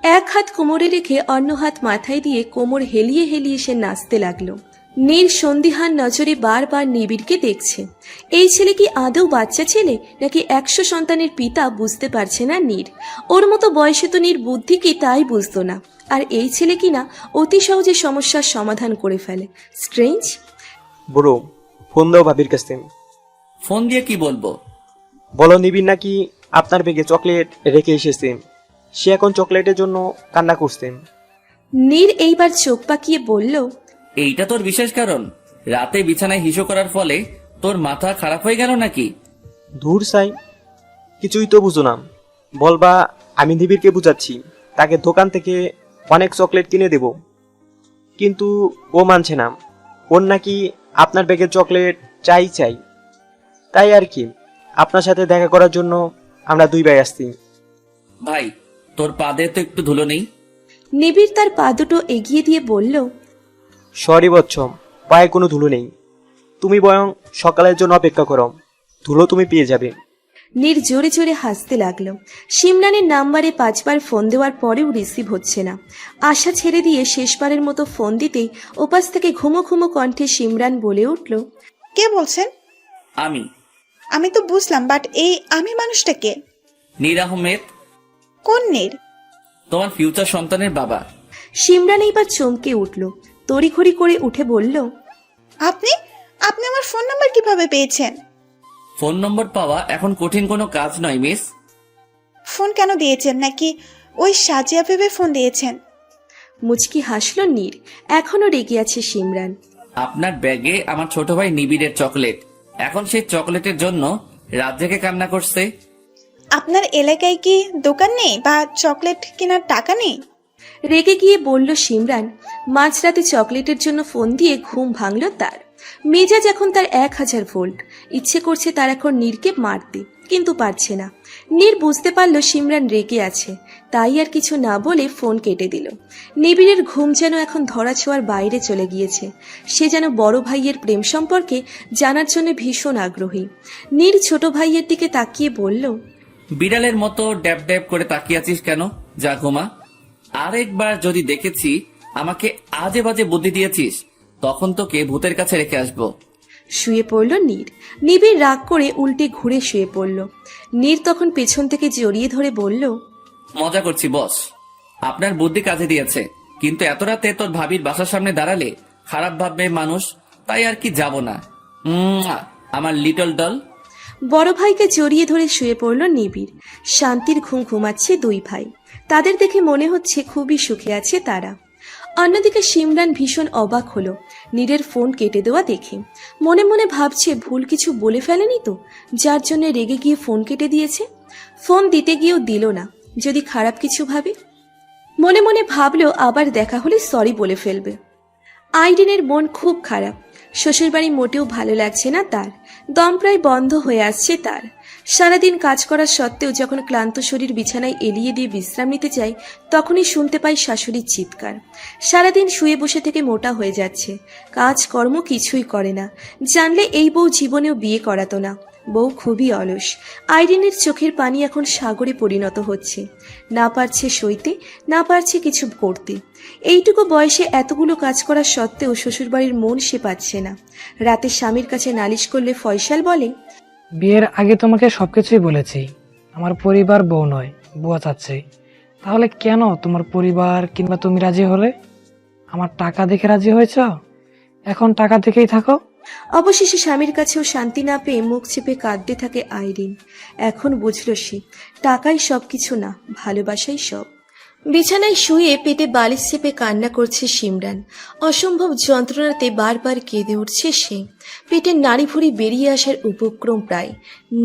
এক হাত কোমরে রেখে অন্য হাত মাথায় দিয়ে কোমর হেলিয়ে হেলিয়ে সে নাচতে লাগলো। নীর সন্দিহান নজরে বারবার নিবিড়কে দেখছে। এই ছেলে কি আদৌ বাচ্চা ছেলে নাকি 100 সন্তানের পিতা বুঝতে পারছে না নীর। ওর মতো বয়সে তো নীর বুদ্ধি কি তাই বুঝতো না, আর এই ছেলে কিনা অতি সহজে সমস্যার সমাধান করে ফেলে। স্ট্রেঞ্জ। বড় ফোন দাও ভাবির কাছে। ফোন দিয়ে কি বলবো? বলো নিবিড় নাকি আপনার ব্যাগে চকলেট রেখে এসেছে, সে এখন চকলেটের জন্য কান্না করছেন। নীর এইবার চোখ পাকিয়ে বলল, এইটা তোর বিশেষ কারণ? রাতে বিছানায় হিসো করার ফলে তোর মাথা খারাপ হয়ে গেল নাকি? ধুর সাই, কিছুই তো বুঝো না। বলবা আমি নিবিড়কে বুঝাচ্ছি, তাকে দোকান থেকে অনেক চকলেট কিনে দেব, কিন্তু ও মানছে না। ওর নাকি আপনার ব্যাগের চকলেট চাই চাই। তাই আর কি, আপনার সাথে দেখা করার জন্য আমরা দুই ভাই আসছি। ভাই, তোর পাদে তো একটু ধুলো নেই? নিবিড় তার পা দুটো এগিয়ে দিয়ে বলল, সরি বচ্চ, পায়ে কোনো ধুলো নেই। তুমি বরং সকালের জন্য অপেক্ষা করো, ধুলো তুমি পেয়ে যাবে। নীর জোরে জোরে হাসতে লাগলো। সিমরানের নাম্বারে 5 বার ফোন দেওয়ার পরেও রিসিভ হচ্ছে না। আশা ছেড়ে দিয়ে শেষবারের মতো ফোন দিতেই ওপাশ থেকে ঘুমো ঘুমো কণ্ঠে সিমরান বলে উঠল, কে বলছেন? আমি। আমি তো বুঝলাম, বাট এই আমি মানুষটা কে? নীর আহমেদ। কোন নীর? তোমার ফিউচার সন্তানের বাবা। সিমরান এইবার চমকে উঠল, তড়িঘড়ি করে উঠে বলল, আপনি আপনি আমার ফোন নাম্বার কিভাবে পেয়েছেন? ফোন নম্বর পাওয়া এখন কঠিন কোনো কাজ নয় মিস। ফোন কেন দিয়েছেন? নাকি ওই সাজিয়া ভেবে ফোন দিয়েছেন? মুচকি হাসল নীর। এখনো রেগে আছে সিমরান। আপনার ব্যাগে আমার ছোট ভাই নিবিড়ের চকলেট, এখন সেই চকলেটের জন্য রাত জেগে কান্না করছে। আপনার এলাকায় কি দোকান নেই বা চকলেট কেনার টাকা নেই? রেগে গিয়ে বলল সিমরান। মাঝরাতে চকলেটের জন্য ফোন দিয়ে ঘুম ভাঙল তার। মেজাজ এখন তার 1000 ভোল্ট। ইচ্ছে করছে তার এখন নীরকে মারতে, কিন্তু পারছে না। নীর বুঝতে পারল সিমরান রেগে আছে, তাই আর কিছু না বলে ফোন কেটে দিল। নিবিড়ের ঘুম যেন এখন ধরাছোঁয়ার বাইরে চলে গিয়েছে। সে যেন বড় ভাইয়ের প্রেম সম্পর্কে জানার জন্য ভীষণ আগ্রহী। নীর ছোট ভাইয়ের দিকে তাকিয়ে বলল, বিড়ালের মতো ড্যাব ড্যাব করে তাকিয়ে আছিস কেন? যা ঘুমা। আরেকবার যদি দেখেছি আমাকে আজে বাজে বুদ্ধি দিয়েছিস, তখন তোকে ভূতের কাছে রেখে আসবো। শুয়ে পড়ল নীর। নিবিড় রাগ করে উল্টে ঘুরে শুয়ে পড়ল। নীর তখন পেছন থেকে জড়িয়ে ধরে বলল, মজা করছি বস, আপনার বুদ্ধি কাজে দিয়েছে, কিন্তু এত রাতে তোর ভাবির বাসার সামনে দাঁড়ালে খারাপ ভাববে মানুষ, তাই আর কি যাব না। আমার লিটল ডল। বড় ভাইকে জড়িয়ে ধরে শুয়ে পড়ল নিবিড়। শান্তির ঘুম ঘুমাচ্ছে দুই ভাই। তাদের দেখে মনে হচ্ছে খুবই সুখে আছে তারা। অন্যদিকে সিমরান ভীষণ অবাক হলো নীরের ফোন কেটে দেওয়া দেখে। মনে মনে ভাবছে ভুল কিছু বলে ফেলেনি তো, যার জন্য রেগে গিয়ে ফোন কেটে দিয়েছে। ফোন দিতে গিয়েও দিল না, যদি খারাপ কিছু ভাবে। মনে মনে ভাবলো আবার দেখা হলে সরি বলে ফেলবে। আইরিনের মন খুব খারাপ। শ্বশুরবাড়ি মোটেও ভালো লাগছে না তার, দম প্রায় বন্ধ হয়ে আসছে তার। সারাদিন কাজ করার সত্ত্বেও যখন ক্লান্ত শরীর বিছানায় এলিয়ে দিয়ে বিশ্রাম নিতে চায়, তখনই শুনতে পাই শাশুড়ির চিৎকার। সারাদিন শুয়ে বসে থেকে মোটা হয়ে যাচ্ছে, কাজকর্ম কিছুই করে না। জানলে এই বউ জীবনেও বিয়ে করাতো না। বউ খুবই অলস। আইরিনের চোখের পানি এখন সাগরে পরিণত হচ্ছে। না পারছে সইতে, না পারছে কিছু করতে। এইটুকু বয়সে এতগুলো কাজ করা সত্ত্বেও শ্বশুরবাড়ির মন সে পাচ্ছে না। রাতে স্বামীর কাছে নালিশ করলে ফয়সাল বলে, বিয়ের আগে তোমাকে সবকিছুই বলেছি, আমার পরিবার বউ নয়, বুয়া চাচ্ছে। তাহলে কেন তোমার পরিবার কিংবা তুমি রাজি হলে? আমার টাকা দেখে রাজি হয়েছ? এখন টাকা দেখেই থাকো। অবশেষে স্বামীর কাছেও শান্তি না পেয়ে মুখ চেপে কাঁদতে থাকে আইরিন। এখন বুঝল সে, টাকাই সবকিছু না, ভালোবাসাই সব। বিছানায় শুয়ে পেটে বালিশ চেপে কান্না করছে সিমরান। অসম্ভব যন্ত্রণাতে বারবার কেঁদে উঠছে সে। পেটের নাড়ি ভুড়ি বেরিয়ে আসার উপক্রম প্রায়।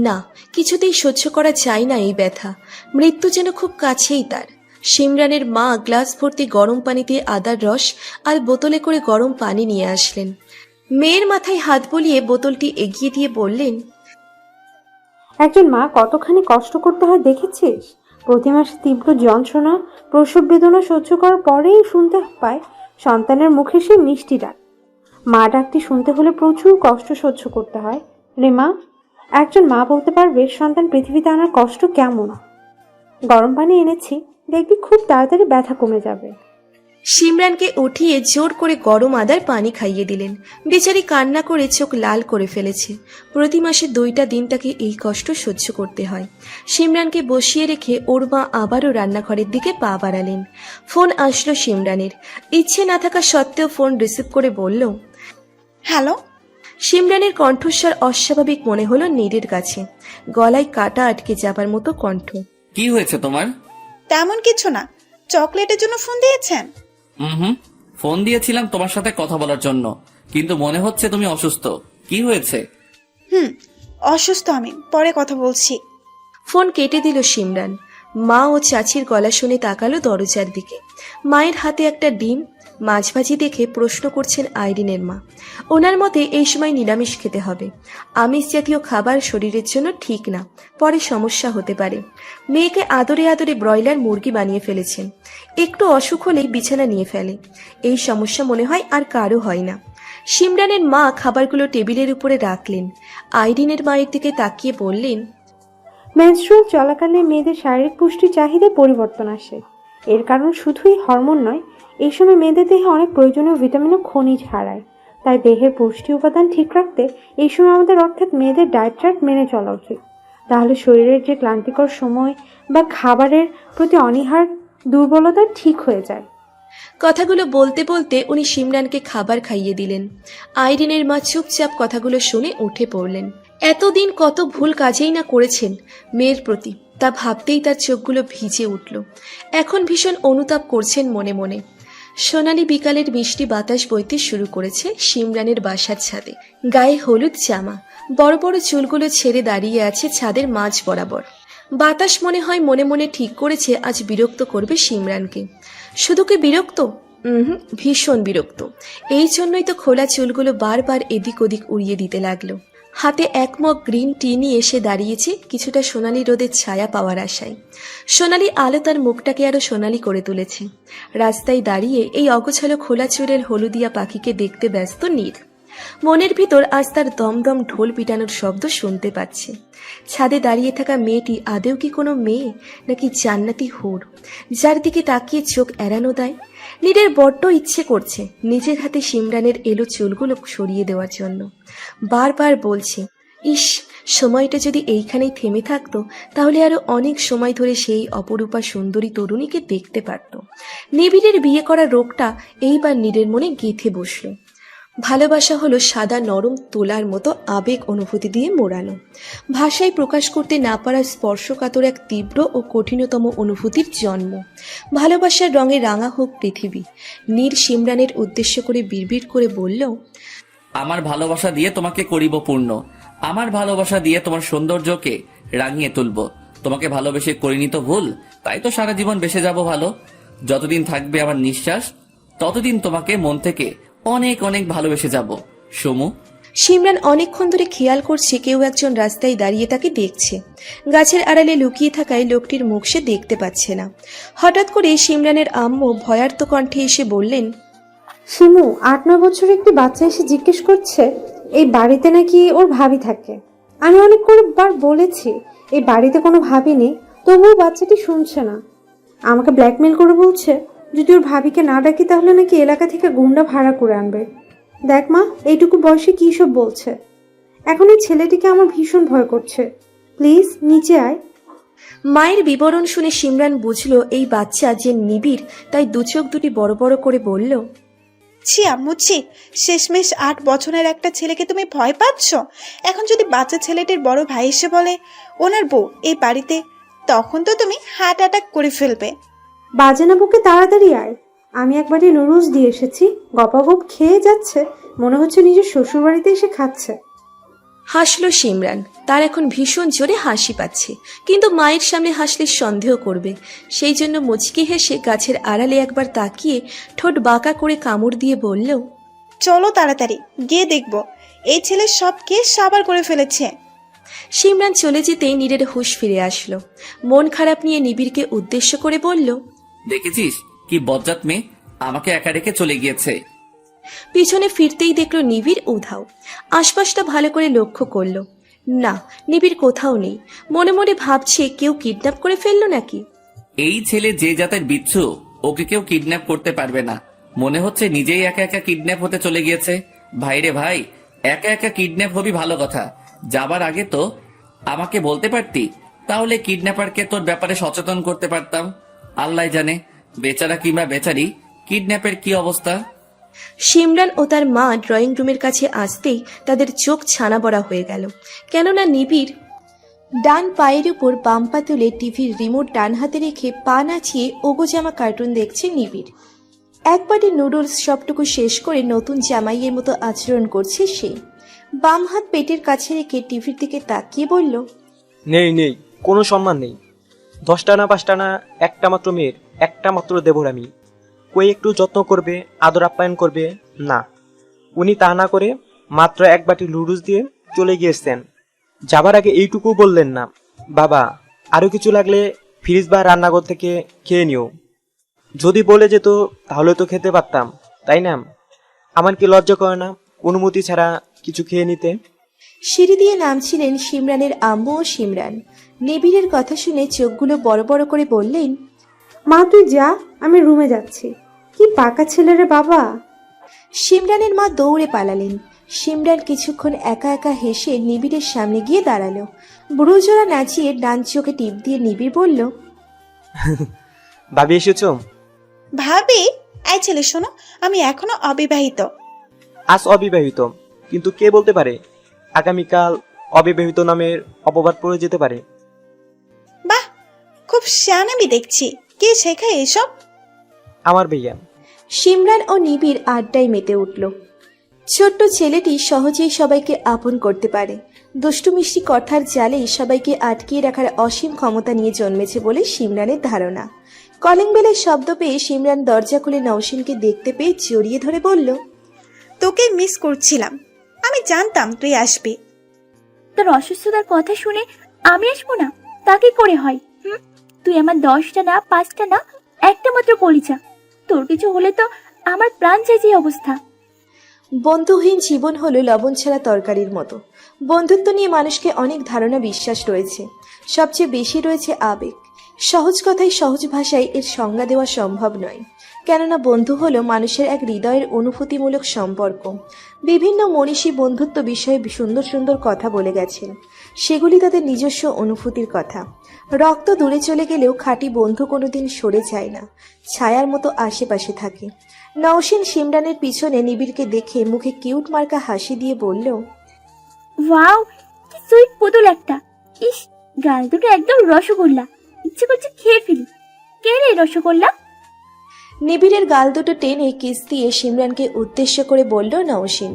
না, কিছুতেই সহ্য করা যায় না এই ব্যথা। মৃত্যু যেন খুব কাছেই তার। সিমরানের মা গ্লাস ভর্তি গরম পানিতে আদার রস আর বোতলে করে গরম পানি নিয়ে আসলেন। মেয়ের মাথায় হাত বুলিয়ে বোতলটি এগিয়ে দিয়ে বললেন, একজন মা কতখানি কষ্ট করতে হয় দেখেছিস? প্রতি মাসে তীব্র যন্ত্রণা, প্রসব বেদনা সহ্য করার পরেই শুনতে পায় সন্তানের মুখে সে মিষ্টি ডাক। মা ডাকটি শুনতে হলে প্রচুর কষ্ট সহ্য করতে হয় রে মা। একজন মা বলতে পারবে সন্তান পৃথিবীতে আনার কষ্ট কেমন। গরম পানি এনেছি, দেখবি খুব তাড়াতাড়ি ব্যথা কমে যাবে। সিমরানকে উঠিয়ে জোর করে গরম আদার পানি খাইয়ে দিলেন। বেচারি কান্না করে চোখ লাল করে ফেলেছে। প্রতি মাসে 2টা দিন তাকে এই কষ্ট সহ্য করতে হয়। সিমরানকে বসিয়ে রেখে ওর মা আবারও রান্নাঘরের দিকে পা বাড়ালেন। ফোন আসলো সিমরানের। ইচ্ছে না থাকা সত্ত্বেও ফোন রিসিভ করে বলল, হ্যালো। সিমরানের কণ্ঠস্বর অস্বাভাবিক মনে হলো নীরের কাছে। গলায় কাটা আটকে যাবার মতো কণ্ঠ। কি হয়েছে তোমার? তেমন কিছু না। চকলেটের জন্য ফোন দিয়েছেন? হুম, ফোন দিয়েছিলাম তোমার সাথে কথা বলার জন্য, কিন্তু মনে হচ্ছে তুমি অসুস্থ। কি হয়েছে? অসুস্থ আমি, পরে কথা বলছি। ফোন কেটে দিল সিমরান। মা ও চাচির গলা শুনে তাকালো দরজার দিকে। মায়ের হাতে একটা ডিম মাছ ভাজি দেখে প্রশ্ন করছেন আইরিনের মা। ওনার মতে এই সময় নিরামিষ খেতে হবে। আমিষ জাতীয় খাবার শরীরের জন্য ঠিক না, পরে সমস্যা হতে পারে। মেয়েকে আদরে আদরে ব্রয়লার মুরগি বানিয়ে ফেলেছেন। একটু অসুখ হলেই বিছানা নিয়ে ফেলে। এই সমস্যা মনে হয় আর কারো হয় না। সিমরানের মা খাবারগুলো টেবিলের উপরে রাখলেন। আইরিনের মায়ের দিকে তাকিয়ে বললেন, মেনস্ট্রুয়াল চলাকালে মেয়েদের শারীরিক পুষ্টি চাহিদায় পরিবর্তন আসে। এর কারণ শুধুই হরমোন নয়, এই সময় মেয়েদের দেহে অনেক প্রয়োজনীয় ভিটামিন ও খনিজ হারায়। তাই দেহের পুষ্টি উপাদান ঠিক রাখতে এই সময় আমাদের অর্থাৎ মেয়েদের ডায়েট চার্ট মেনে চলা উচিত। তাহলে শরীরের যে ক্লান্তিকর সময় বা খাবারের প্রতি অনীহার দুর্বলতা ঠিক হয়ে যায়। কথাগুলো বলতে বলতে উনি সিমরানকে খাবার খাইয়ে দিলেন। আইরিনের মা চুপচাপ কথাগুলো শুনে উঠে পড়লেন। এতদিন কত ভুল কাজেই না করেছেন মেয়ের প্রতি, তা ভাবতেই তার চোখগুলো ভিজে উঠল। এখন ভীষণ অনুতাপ করছেন মনে মনে। সোনালি বিকালের মিষ্টি বাতাস বইতে শুরু করেছে সিমরানের বাসার ছাদে। গায়ে হলুদ জামা, বড় বড় চুলগুলো ছেড়ে দাঁড়িয়ে আছে ছাদের মাঝ বরাবর। বাতাস মনে হয় মনে মনে ঠিক করেছে আজ বিরক্ত করবে সিমরানকে। শুধু কি বিরক্ত? ভীষণ বিরক্ত। এই জন্যই তো খোলা চুলগুলো বারবার এদিক ওদিক উড়িয়ে দিতে লাগলো। হাতে এক মগ গ্রিন টি নিয়ে এসে দাঁড়িয়েছে কিছুটা সোনালি রোদের ছায়া পাওয়ার আশায়। সোনালি আলো তার মুখটাকে আরো সোনালি করে তুলেছে। রাস্তায় দাঁড়িয়ে এই অগোছালো খোলা চুলের হলুদিয়া পাখিকে দেখতে ব্যস্ত নীর। মনের ভিতর আজ তার দমদম ঢোল পিটানোর শব্দ শুনতে পাচ্ছে। ছাদে দাঁড়িয়ে থাকা মেয়েটি আদেও কি কোনো মেয়ে, নাকি জান্নাতি হুর, যার দিকে তাকিয়ে চোখ এড়ানো দেয়? নীরের বড্ড ইচ্ছে করছে নিজের হাতে সিমরানের এলো চুলগুলো সরিয়ে দেওয়ার জন্য। বারবার বলছে, ইস, সময়টা যদি এইখানেই থেমে থাকতো তাহলে আরো অনেক সময় ধরে সেই অপরূপা সুন্দরী তরুণীকে দেখতে পারত। নিবিড়ের বিয়ে করা রোগটা এইবার নীরের মনে গেঁথে বসল। ভালোবাসা হলো সাদা নরম তোলার মতো আবেগ অনুভূতি দিয়ে মোড়ানো, ভাষায় প্রকাশ করতে না পারা স্পর্শকাতর এক তীব্র ও কঠিনতম অনুভূতির জন্ম। ভালোবাসার রঙে রাঙা হোক পৃথিবী। নীর সিমরানের উদ্দেশ্য করে বিড়বিড় করে বলল, আমার ভালোবাসা দিয়ে তোমাকে করিব পূর্ণ, আমার ভালোবাসা দিয়ে তোমার সৌন্দর্যকে রাঙিয়ে তুলব। তোমাকে ভালোবেসে করিনি তো ভুল, তাই তো সারা জীবন বেঁচে যাব ভালো। যতদিন থাকবে আমার নিঃশ্বাস ততদিন তোমাকে মন থেকে অনেক অনেক ভালোবেসে যাব। সমু। সিমরান অনেকক্ষণ ধরে খেয়াল করছে কেউ একজন রাস্তায় দাঁড়িয়ে তাকে দেখছে। গাছের আড়ালে লুকিয়ে থাকায় লোকটির মুখ সে দেখতে পাচ্ছে না। হঠাৎ করে সিমরানের আম্মু ভয়ার্ত কণ্ঠে এসে বললেন, শিমু 8-9 বছরের একটি বাচ্চা এসে জিজ্ঞেস করছে এই বাড়িতে নাকি ওর ভাবি থাকে। আমি অনেক বার বলেছি এই বাড়িতে কোনো ভাবি নেই, তবুও বাচ্চাটি শুনছে না। আমাকে ব্ল্যাকমেল করে বলছে যদি ওর ভাবিকে না ডাকি তাহলে নাকি এলাকা থেকে গুন্ডা ভাড়া করে আনবে। দেখ মা, এইটুকু বয়সে কী সব বলছে। এখন এই ছেলেটিকে আমার ভীষণ ভয় করছে। প্লিজ নিচে আয়। মায়ের বিবরণ শুনে সিমরান বুঝলো এই বাচ্চা যে নিবিড়, তাই দু চোখ দুটি বড় বড় করে বলল, ছি আম্মু ছি, শেষমেশ 8 বছরের একটা ছেলেকে তুমি ভয় পাচ্ছ। এখন যদি বাচ্চা ছেলেটির বড় ভাই এসে বলে ওনার বউ এই বাড়িতে, তখন তো তুমি হার্ট অ্যাটাক করে ফেলবে। বাজে না বুকে, তাড়াতাড়ি আয়। আমি একবারই নুডলস দিয়ে এসেছি, গপাগপ খেয়ে যাচ্ছে, মনে হচ্ছে নিজের শ্বশুরবাড়িতে এসে খাচ্ছে। হাসলো সিমরান। তার এখন ভীষণ জোরে হাসি পাচ্ছে, কিন্তু মায়ের সামনে হাসলে সন্দেহ করবে, সেই জন্য মুচকি হেসে গাছের আড়ালে একবার তাকিয়ে ঠোঁট বাঁকা করে কামড় দিয়ে বলল, চলো তাড়াতাড়ি গিয়ে দেখবো এই ছেলে সব কেস সাবার করে ফেলেছে। সিমরান চলে যেতেই নীরের হুঁশ ফিরে আসলো। মন খারাপ নিয়ে নিবিড়কে উদ্দেশ্য করে বলল, দেখেছিস কি বজ্জাত মেয়ে, আমাকে একা রেখে চলে গিয়েছে। পিছনে ফিরতেই দেখলো নিবিড় উধাও। আশপাশটা ভালো করে লক্ষ্য করলো, না, নিবিড় কোথাও নেই। মনে মনে ভাবছে কেউ কিডন্যাপ করে ফেললো নাকি। এই ছেলে যে জাতের বিচ্ছু, ওকে কেউ কিডন্যাপ করতে পারবে না। মনে হচ্ছে নিজেই একা একা কিডন্যাপ হতে চলে গিয়েছে। ভাইরে ভাই, একা একা কিডন্যাপ হবি ভালো কথা, যাবার আগে তো আমাকে বলতে পারতি, তাহলে কিডন্যাপারকে তোর ব্যাপারে সচেতন করতে পারতাম। আল্লাহ জানে বেচারা কিংবা বেচারি কিডন্যাপের কি অবস্থা। সিমরান ও তার মা ড্রয়িং রুমের কাছে আসতেই তাদের চোখ ছানা বড়া হয়ে গেল, কেননা নিবিড় ডান পায়ের উপর বাম পা তুলে টিভির রিমোট ডান হাতে রেখে পা নাচিয়ে ওগোজামা কার্টুন দেখছে নিবিড়। একবারে নুডলস সবটুকু শেষ করে নতুন জামাইয়ের মতো আচরণ করছে সে। বাম হাত পেটের কাছে রেখে টিভির দিকে তাকিয়ে বলল, নেই নেই, কোনো সম্মান নেই। 10টা না 5টা না, একটা মাত্র মেয়ের, একটা মাত্র দেবর আমি। কই একটু যত্ন করবে, আদর আপ্যায়ন করবে না। উনি তা না করে মাত্র এক বাটি নুডলস দিয়ে চলে গিয়েছেন। যাবার আগে এইটুকু বললেন না, বাবা আরো কিছু লাগলে ফ্রিজ বা রান্নাঘর থেকে খেয়ে নিও। যদি বলে যেত তাহলে তো খেতে পারতাম, তাই না? আমার কি লজ্জা করে না অনুমতি ছাড়া কিছু খেয়ে নিতে? সিঁড়ি দিয়ে নামছিলেন সিমরানের আম্মু ও সিমরান। নিবিড়ের কথা শুনে চোখগুলো বড় বড় করে বললেন, মা তুই যা, আমি রুমে যাচ্ছি। কি পাকা ছেলেরে বাবা। সিমরানের মা দৌড়ে পালালেন। সিমরান কিছুক্ষণ একা একা হেসে নিবিড়ের সামনে গিয়ে দাঁড়ালো। ব্রুজোড়া নাচিয়ে ডান চোখে টিপ দিয়ে নিবিড় বলল, ভাবি এসেছো? ভাবি? এই ছেলে শোনো, আমি এখনো অবিবাহিত। আজ অবিবাহিত, কিন্তু কে বলতে পারে আগামীকাল অবিবাহিত নামের অপবাদ পড়ে যেতে পারে। বাহ, খুব শানামি দেখছি। কে শেখায় এসব? আমার ভাইয়া। সিমরান ও নিবিড় আড্ডায় মেতে উঠল। ছোট্ট ছেলেটি সহজেই সবাইকে আপন করতে পারে। দুষ্টু মিষ্টি কথার জালেই সবাইকে আটকিয়ে রাখার অসীম ক্ষমতা নিয়ে জন্মেছে বলে সিমরানের ধারণা। কলিং বেলের শব্দ পেয়ে সিমরান দরজা খুলে নওশিনকে দেখতে পেয়ে জড়িয়ে ধরে বলল, তোকে মিস করছিলাম, আমি জানতাম তুই আসবি। তোর অসুস্থতার কথা শুনে আমি আসবো না, তা কি করে হয়? তুই আমার 10টা না 5টা না, একটা মাত্র কলিজা। তোর কিছু হলে তো আমার প্রাণ চাই যে অবস্থা। বন্ধুহীন জীবন হলো লবণ ছাড়া তরকারির মতো। বন্ধুত্ব নিয়ে মানুষকে অনেক ধারণা বিশ্বাস রয়েছে, সবচেয়ে বেশি রয়েছে আবেগ। সহজ কথায় সহজ ভাষায় এর সংজ্ঞা দেওয়া সম্ভব নয়, কেননা বন্ধু হলো মানুষের এক হৃদয়ের অনুভূতিমূলক সম্পর্ক। বিভিন্ন মনীষী বন্ধুত্ব বিষয়ে সুন্দর সুন্দর কথা বলে গেছেন, সেগুলি তাদের নিজস্ব অনুভূতির কথা। রক্ত দূরে চলে গেলেও খাঁটি বন্ধু কোনোদিন সরে যায় না, ছায়ার মতো আশেপাশে থাকে। নওশিন সিমরানের পিছনে নিবিড়কে দেখে মুখে কিউট মার্কা হাসি দিয়ে বলল, ওয়াও, কি সুইট পুতুল একটা। ইস, গাল দুটো একদম রসগোল্লা, ইচ্ছে করছে খেয়ে ফেলি। কে রে রসগোল্লা? নিবিড়ের গাল দুটো টেনে কিস দিয়ে সিমরানকে উদ্দেশ্য করে বলল নওশিন।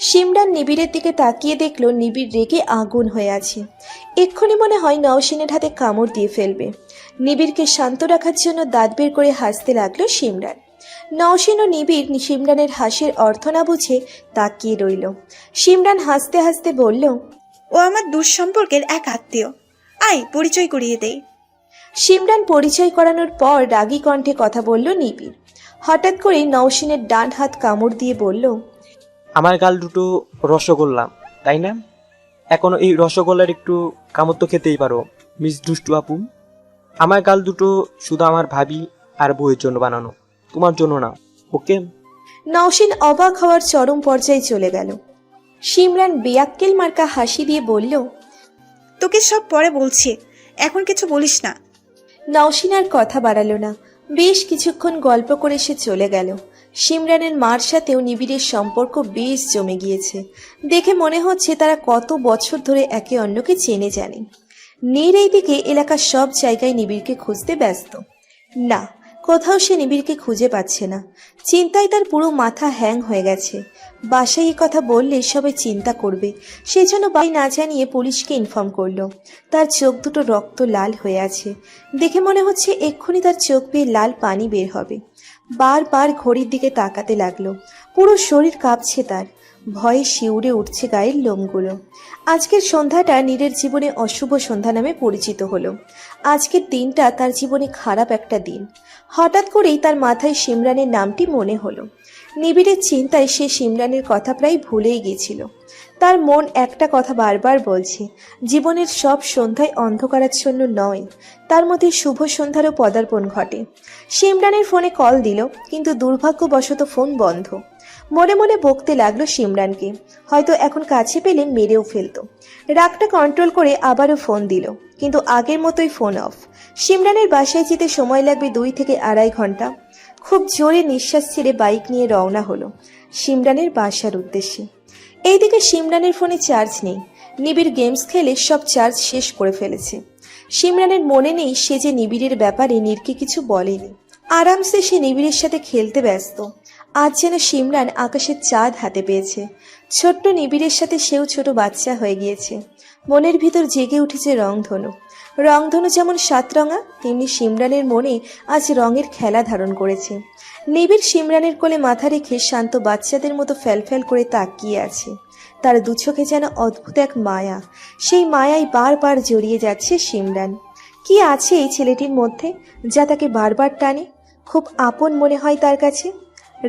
সিমরান নিবিড়ের দিকে তাকিয়ে দেখল নিবিড় রেগে আগুন হয়ে আছে। এক্ষুনি মনে হয় নওশিনের হাতে কামড় দিয়ে ফেলবে। নিবিড়কে শান্ত রাখার জন্য দাঁত বের করে হাসতে লাগলো সিমরান। নওশিন ও নিবিড় সিমরানের হাসির অর্থ না বুঝে তাকিয়ে রইল। সিমরান হাসতে হাসতে বলল, ও আমার দুঃসম্পর্কের এক আত্মীয়। আয় পরিচয় করিয়ে দেই। সিমরান পরিচয় করানোর পর রাগী কণ্ঠে কথা বলল নিবিড়। হঠাৎ করে নওশিনের ডান হাত কামড় দিয়ে বলল, আমার গাল দুটো রসগোল্লা, তাই না? এখনো এই রসগোল্লার একটু কামড় তো খেতেই পারো মিস দুষ্টু আপু। আমার গাল দুটো শুধু আমার ভাবি আর বউয়ের জন্য বানানো, তোমার জন্য না, ওকে? নওশিন অবাক হওয়ার চরম পর্যায়ে চলে গেল। সিমরান বেয়াক্কেল মার্কা হাসি দিয়ে বলল, তোকে সব পরে বলছি, এখন কিছু বলিস না। নওশিন আর কথা বাড়ালো না। বেশ কিছুক্ষণ গল্প করে সে চলে গেল। সিমরানের মার সাথেও নিবিড়ের সম্পর্ক বেশ জমে গিয়েছে। দেখে মনে হচ্ছে তারা কত বছর ধরে একে অন্যকে চেনে জানে। নীর এইদিকে এলাকার সব জায়গায় নিবিড়কে খুঁজতে ব্যস্ত। না, কোথাও সে নিবিড়কে খুঁজে পাচ্ছে না। চিন্তায় তার পুরো মাথা হ্যাং হয়ে গেছে। বাসায় এই কথা বললে সবাই চিন্তা করবে, সেজন্য বাড়ি না জানিয়ে পুলিশকে ইনফর্ম করলো। তার চোখ দুটো রক্ত লাল হয়ে আছে। দেখে মনে হচ্ছে এক্ষুনি তার চোখ বেয়ে লাল পানি বের হবে। বারবার ঘড়ির দিকে তাকাতে লাগলো। পুরো শরীর কাঁপছে তার, ভয়ে শিউরে উঠছে গায়ের লোমগুলো। আজকের সন্ধ্যাটা নীরের জীবনে অশুভ সন্ধ্যা নামে পরিচিত হলো। আজকের দিনটা তার জীবনে খারাপ একটা দিন। হঠাৎ করেই তার মাথায় সিমরানের নামটি মনে হলো। নিবিড়ের চিন্তায় সে সিমরানের কথা প্রায় ভুলেই গেছিল। তার মন একটা কথা বারবার বলছে, জীবনের সব সন্ধ্যায় অন্ধকারাচ্ছন্ন নয়, তার মধ্যে শুভ সন্ধ্যারও পদার্পণ ঘটে। সিমরানের ফোনে কল দিল, কিন্তু দুর্ভাগ্যবশত ফোন বন্ধ। মনে মনে বকতে লাগলো সিমরানকে, হয়তো এখন কাছে পেলে মেরেও ফেলতো। রাগটা কন্ট্রোল করে আবারও ফোন দিল, কিন্তু আগের মতোই ফোন অফ। সিমরানের বাসায় যেতে সময় লাগবে 2 থেকে 2.5 ঘন্টা। খুব জোরে নিঃশ্বাস ছেড়ে বাইক নিয়ে রওনা হলো সিমরানের বাসার উদ্দেশ্যে। এইদিকে সিমরানের ফোনে চার্জ নেই। নিবিড় গেমস খেলে সব চার্জ শেষ করে ফেলেছে। সিমরানের মনে নেই সে যে নিবিড়ের ব্যাপারে নীরকে কিছু বলেনি। আরামসে সে নিবিড়ের সাথে খেলতে ব্যস্ত। আজ যেন সিমরান আকাশের চাঁদ হাতে পেয়েছে। ছোট্ট নিবিড়ের সাথে সেও ছোট বাচ্চা হয়ে গিয়েছে। মনের ভিতর জেগে উঠেছে রংধনু। রংধনু যেমন 7 রঙা, তেমনি সিমরানের মনে আজ রঙের খেলা ধারণ করেছে। নিবিড় সিমরানের কোলে মাথা রেখে শান্ত বাচ্চাদের মতো ফ্যালফ্যাল করে তাকিয়ে আছে। তার দু চোখে যেন অদ্ভুত এক মায়া। সেই মায়ায় বারবার জড়িয়ে যাচ্ছে সিমরান। কি আছে এই ছেলেটির মধ্যে যা তাকে বারবার টানে, খুব আপন মনে হয় তার কাছে।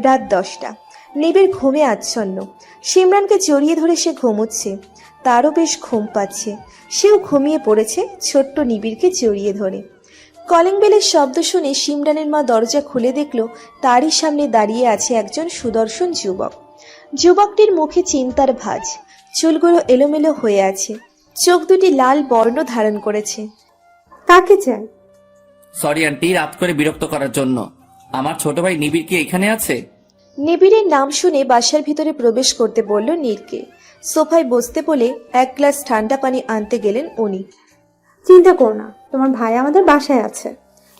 রাত 10টা, নিবিড় ঘুমে আচ্ছন্ন। সিমরানকে জড়িয়ে ধরে সে ঘুমোচ্ছে। তারও বেশ ঘুম পাচ্ছে। সেও ঘুমিয়ে পড়েছে ছোট্ট নিবিড়কে জড়িয়ে ধরে। কলিং বেলের শব্দ শুনে সিমরানের মা দরজা খুলে দেখল তারই সামনে দাঁড়িয়ে আছে একজন সুদর্শন যুবক। যুবকটির মুখে চিন্তার ভাঁজ, চুলগুলো এলোমেলো হয়ে আছে, চোখ দুটি লাল বর্ণ ধারণ করেছে। কাকে চাই? সরি আন্টি, রাত করে বিরক্ত করার জন্য। আমার ছোট ভাই নিবিড় কি এখানে আছে? নিবিড়ের নাম শুনে বাসার ভিতরে প্রবেশ করতে বলল নীরকে। সোফায় বসতে বলে 1 গ্লাস ঠান্ডা পানি আনতে গেলেন উনি। চিন্তা করো না, তোমার ভাই আমাদের বাসায় আছে।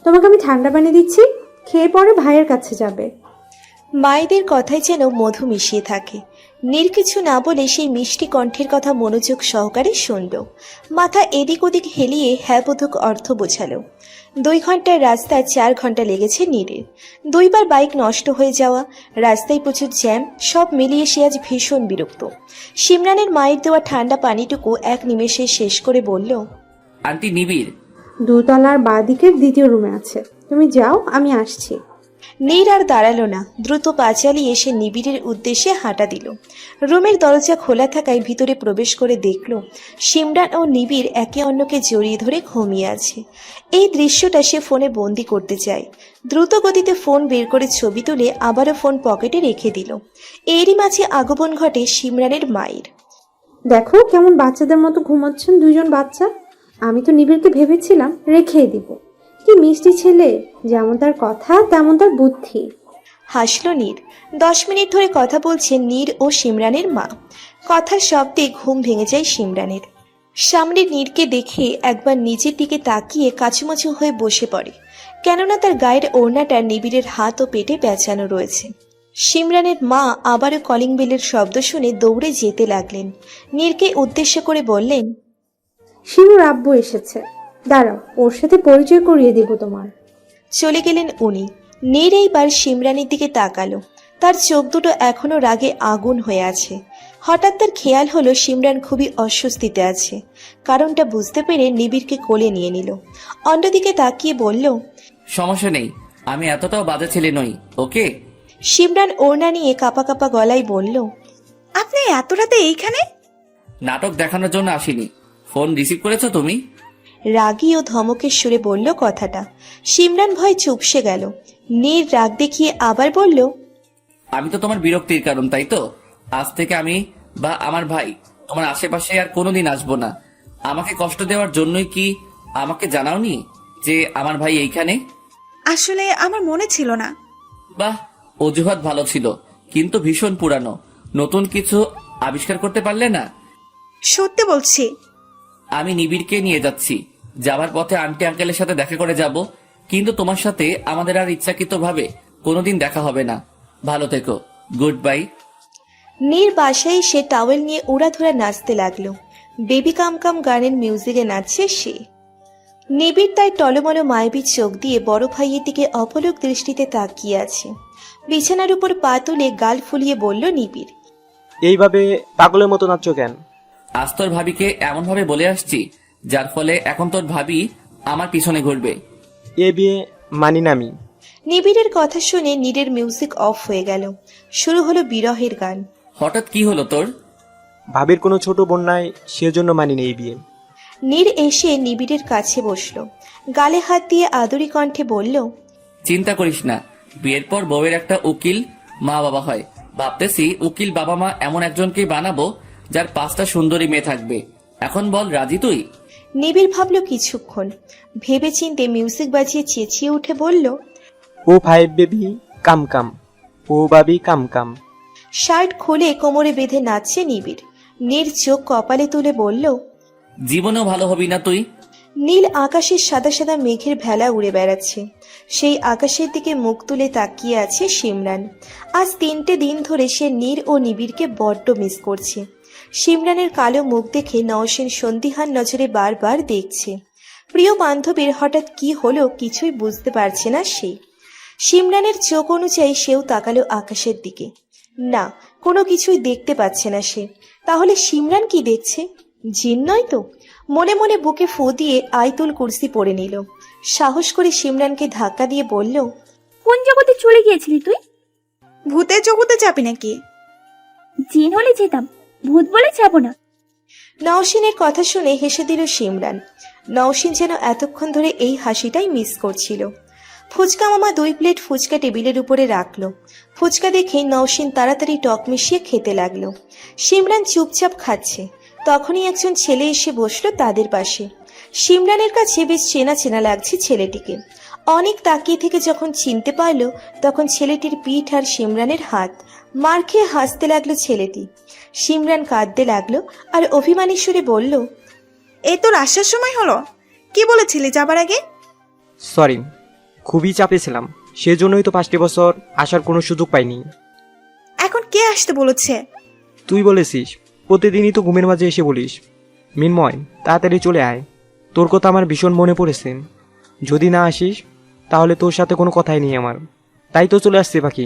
তোমাকে আমি ঠান্ডা পানি দিচ্ছি, খেয়ে পরে ভাইয়ের কাছে যাবে। মায়েদের কথায় যেন মধু মিশিয়ে থাকে। নীর কিছু না বলে সেই মিষ্টি কণ্ঠের কথা মনোযোগ সহকারে শুনল। মাথা এদিক ওদিক হেলিয়ে হ্যাঁ বোধক অর্থ বোঝালো। 2 ঘন্টার রাস্তায় 4 ঘন্টা লেগেছে নীরের। 2 বার বাইক নষ্ট হয়ে যাওয়া, রাস্তায় প্রচুর জ্যাম, সব মিলিয়ে সে আজ ভীষণ বিরক্ত। সিমরানের মায়ের দেওয়া ঠান্ডা পানিটুকু এক নিমেষে শেষ করে বলল, আন্টি নিবিড় 2 তলার বাঁ দিকের 2য় রুমে আছে, তুমি যাও, আমি আসছি। নীর আর দাঁড়ালো না, দ্রুত পা চালিয়ে সে নিবিড়ের উদ্দেশ্যে হাঁটা দিল। রুমের দরজা খোলা থাকায় ভিতরে প্রবেশ করে দেখল সিমরান ও নিবিড় একে অন্যকে জড়িয়ে ধরে ঘুমিয়ে আছে। এই দৃশ্যটা সে ফোনে বন্দি করতে চায়। দ্রুত গতিতে ফোন বের করে ছবি তুলে আবারও ফোন পকেটে রেখে দিল। এরই মাঝে আগমন ঘটে সিমরানের মায়ের। দেখো কেমন বাচ্চাদের মতো ঘুমাচ্ছেন 2 জন বাচ্চা। আমি তো নিবিড়কে ভেবেছিলাম রেখেই দিব। কি মিষ্টি ছেলে, যেমন তার কথা তেমন তার বুদ্ধি। হাসলো নীর। 10 মিনিট ধরে কথা বলছে নীর ও সিমরানের মা। কথার শব্দে ঘুম ভেঙে যায় সিমরানের। সামনে নীরকে দেখে একবার নিজের দিকে তাকিয়ে কাচুমাচু হয়ে বসে পড়ে, কেননা তার গায়ের ওড়নাটা নিবিড়ের হাত ও পেটে পেঁচানো রয়েছে। সিমরানের মা আবারও কলিং বেলের শব্দ শুনে দৌড়ে যেতে লাগলেন। নীরকে উদ্দেশ্য করে বললেন, শিমুর আব্বু এসেছে, দাঁড়াও ওর সাথে পরিচয় করিয়ে দিব তোমার। চলে গেলেন উনি। নীর এইবার সিমরানের দিকে তাকালো। তার চোখ দুটো এখনো রাগে আগুন হয়ে আছে। হঠাৎ তার খেয়াল হলো সিমরান খুবই অস্বস্তিতে আছে। কারণটা বুঝতে পেরে নিবিড়কে কোলে নিয়ে নিল। অন্যদিকে তাকিয়ে বলল, সমস্যা নেই, আমি এতটাও বাজে ছেলে নই, ওকে? সিমরান ওড়না নিয়ে কাঁপা কাঁপা গলায় বলল, আপনি এত রাতে এইখানে? নাটক দেখানোর জন্য আসিনি। ফোন রিসিভ করেছো তুমি? রাগী ও ধমকের সুরে বলল কথাটা। সিমরান ভয় চুপসে গেল। নীর রাগ দেখিয়ে আবার বলল, আমি তো তোমার বিরক্তির কারণ, তাই তো? আজ থেকে আমি বা আমার ভাই তোমার আশেপাশে আর কোনোদিন আসবো না। আমাকে কষ্ট দেওয়ার জন্যই কি আমাকে জানাওনি যে আমার ভাই এইখানে? আসলে আমার মনে ছিল না। বাহ, অজুহাত ভালো ছিল, কিন্তু ভীষণ পুরানো। নতুন কিছু আবিষ্কার করতে পারলে না? সত্যি বলছি। আমি নিবিড়কে নিয়ে যাচ্ছি। যাবার পথে আন্টি আঙ্কেলের সাথে দেখা করে যাব, কিন্তু তোমার সাথে আমাদের আর ইচ্ছাকৃতভাবে কোনোদিন দেখা হবে না। ভালো থেকো, গুড বাই। নীর বাসায় সে টাওয়েল নিয়ে উড়াধুরা নাচতে লাগলো। বেবি কাম কাম গানের মিউজিকে নাচছে সে। নিবিড় তার টলমলো মায়াবী চোখ দিয়ে বড় ভাইয়ের দিকে অপলক দৃষ্টিতে তাকিয়ে আছে। বিছানার উপর পা তুলে গাল ফুলিয়ে বলল নিবিড়, এইভাবে পাগলের মতো নাচছো কেন? আজ তোর ভাবিকে এমন ভাবে বলে আসছি, যার ফলে এখন তোর ভাবি আমার পিছনে ঘুরবে। এ বিয়ে মানি না আমি। নিবিড়ের কথা শুনে নীরের মিউজিক অফ হয়ে গেল। শুরু হলো বিরহের গান। হঠাৎ কি হলো তোর? ভাবির কোনো ছোট বোন নাই, সেজন্য মানি না এই বিয়ে। নীর এসে নিবিড়ের কাছে বসলো। গালে হাত দিয়ে আদুরি কণ্ঠে বলল, চিন্তা করিস না, বিয়ের পর বউয়ের একটা উকিল মা বাবা হয়। ভাবতেছি উকিল বাবা মা এমন একজনকে বানাবো যার 5টা সুন্দরী মেয়ে থাকবে। এখন বল, রাজি তুই? নিবিড় ভাবল কিছুক্ষণ। ভেবে চিন্তে মিউজিক বাজিয়ে চেঁচিয়ে উঠে বলল, ও ফাইভ বেবি কাম কাম, ও বাবি কাম কাম। শার্ট খুলে কোমরে বেঁধে নাচছে নিবিড়। নীর চোখ কপালে তুলে বলল, জীবনেও ভালো হবি না তুই। নীল আকাশের সাদা সাদা মেঘের ভেলা উড়ে বেড়াচ্ছে। সেই আকাশের দিকে মুখ তুলে তাকিয়ে আছে সিমরান। আজ 3টে দিন ধরে সে নীর ও নিবিড়কে বড্ড মিস করছে। সিমরানের কালো মুখ দেখে নওশীন সন্দিহান নজরে বারবার দেখছে। প্রিয় বান্ধবীর হঠাৎ কি হলো কিছুই বুঝতে পারছে না সে। সিমরানের চোখ অনুযায়ী সেও তাকালো আকাশের দিকে। না, কোনো কিছুই দেখতে পাচ্ছে না সে। তাহলে সিমরান কি দেখছে? জিন নয় তো? মনে মনে বুকে ফু দিয়ে আয়তুল কুরসি পড়ে নিল। সাহস করে সিমরানকে ধাক্কা দিয়ে বলল, কোন জগতে চলে গিয়েছিলি তুই? ভূতের জগতে যাবি নাকি? জিন হলে যেতাম, ভূত বলে যাব না। নওশীনের কথা শুনে হেসে দিল সিমরান। নওশীন যেন এতক্ষণ ধরে এই হাসিটাই মিস করছিল। ফুচকা মামা 2 প্লেট ফুচকা টেবিলের উপরে রাখলো। ফুচকা দেখে নওশীন তাড়াতাড়ি টক মিশিয়ে খেতে লাগলো। সিমরান চুপচাপ খাচ্ছে। তখনই একজন ছেলে এসে বসলো তাদের পাশে। সিমরানের কাছে বেশ চেনা চেনা লাগছে ছেলেটিকে। অনেক তাকিয়ে থেকে যখন চিনতে পারলো, তখন ছেলেটির পিঠ আর সিমরানের হাত। মার খেয়ে হাসতে লাগলো ছেলেটি। সিমরান কাঁদতে লাগলো আর অভিমানী সুরে বলল, এই তোর আসার সময় হলো? কি বলেছিলি যাবার আগে? সরি, খুবই চাপে ছিলাম, সেজন্যই তো 5টি বছর আসার কোনো সুযোগ পাইনি। এখন কে আসতে বলেছে? তুই বলেছিস, প্রতিদিনই তো ঘুমের মাঝে এসে বলিস, মিনময় তাড়াতাড়ি চলে আয়, তোর কথা আমার ভীষণ মনে পড়েছে। যদি না আসিস তাহলে তোর সাথে কোনো কথাই নেই আমার, তাই তো চলে আসছে বাকি।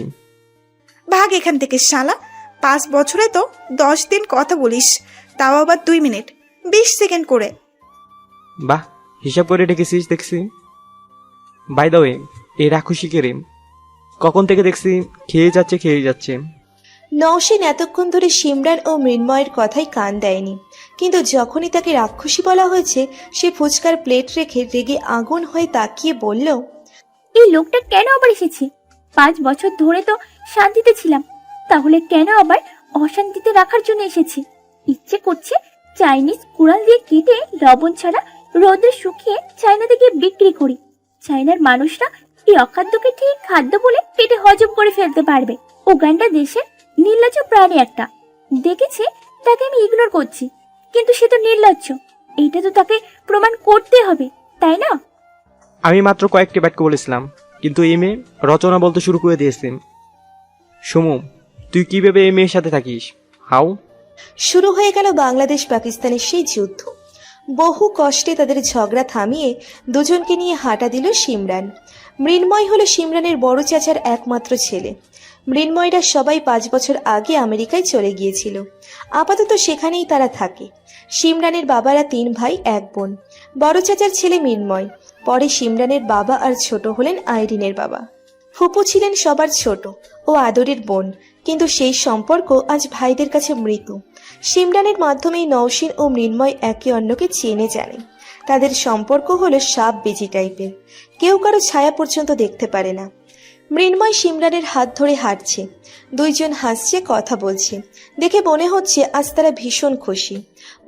ভাগ এখান থেকে শালা। 5 বছরে তো 10 দিন কথা বলিস, তাও আবার 2 মিনিট 20 সেকেন্ড করে। বাহ, হিসাব করে ডেকেছিস দেখছি। বাই দ্য ওয়ে, এই রাক্ষসী কে রে? কখন থেকে দেখছি খেয়ে যাচ্ছে। নওশীন এতক্ষণ ধরে সিমরান ও মৃন্ময়ের কথায় কান দেয়নি, কিন্তু যখনই তাকে রাক্ষসী বলা হয়েছে সে ফুচকার প্লেট রেখে রেগে আগুন হয়ে তাকিয়ে বলল, এই লোকটা কেন আবার এসেছে? 5 বছর ধরে তো শান্তিতে ছিলাম, তাহলে কেন আবার অশান্তিতে রাখার জন্য এসেছে? ইচ্ছে করছে চাইনিজ কুড়াল দিয়ে কেটে লবণ ছাড়া রোদে শুকিয়ে চায়নাতে গিয়ে বিক্রি করি। চায়নার মানুষরা এই অখাদ্যকে ঠিক খাদ্য বলে পেটে হজম করে ফেলতে পারবে। উগান্ডা দেশের নির্লজ্জ প্রাণী একটা। দেখেছি তাকে আমি ইগনোর করছি, কিন্তু সে তো নির্লজ্জ। এইটা তো তাকে প্রমাণ করতে হবে, তাই না? আমি মাত্র কয়েকটি বাক্য বলেছিলাম, কিন্তু এই মেয়ে রচনা বলতে শুরু করে দিয়েছে। সমু, তুই কি ভেবে এই মেয়ের সাথে থাকিস? হাউ? শুরু হয়ে গেল বাংলাদেশ পাকিস্তানের সেই যুদ্ধ। বহু কষ্টে তাদের ঝগড়া থামিয়ে দুজনকে নিয়ে হাঁটা দিল সিমরান। মৃন্ময় হলো সিমরানের বড় চাচার একমাত্র ছেলে। মৃন্ময়রা সবাই 5 বছর আগে আমেরিকায় চলে গিয়েছিল। আপাতত সেখানেই তারা থাকে। সিমরানের বাবারা 3 ভাই 1 বোন। বড় চাচার ছেলে মৃন্ময়, পরে সিমরানের বাবা আর ছোট হলেন আইরিনের বাবা। ফুপু ছিলেন সবার ছোট ও আদরের বোন, কিন্তু সেই সম্পর্ক আজ ভাইদের কাছে মৃত। সিমরানের মাধ্যমেই নওশীন ও মৃন্ময় একে অন্যকে চেনে জানে। তাদের সম্পর্ক হলো সাপ বেজি টাইপের, কেউ কারো ছায়া পর্যন্ত দেখতে পারে না। মৃন্ময় সিমরানের হাত ধরে হাঁটছে, দুইজন হাসছে, কথা বলছে, দেখে মনে হচ্ছে আজ তারা ভীষণ খুশি।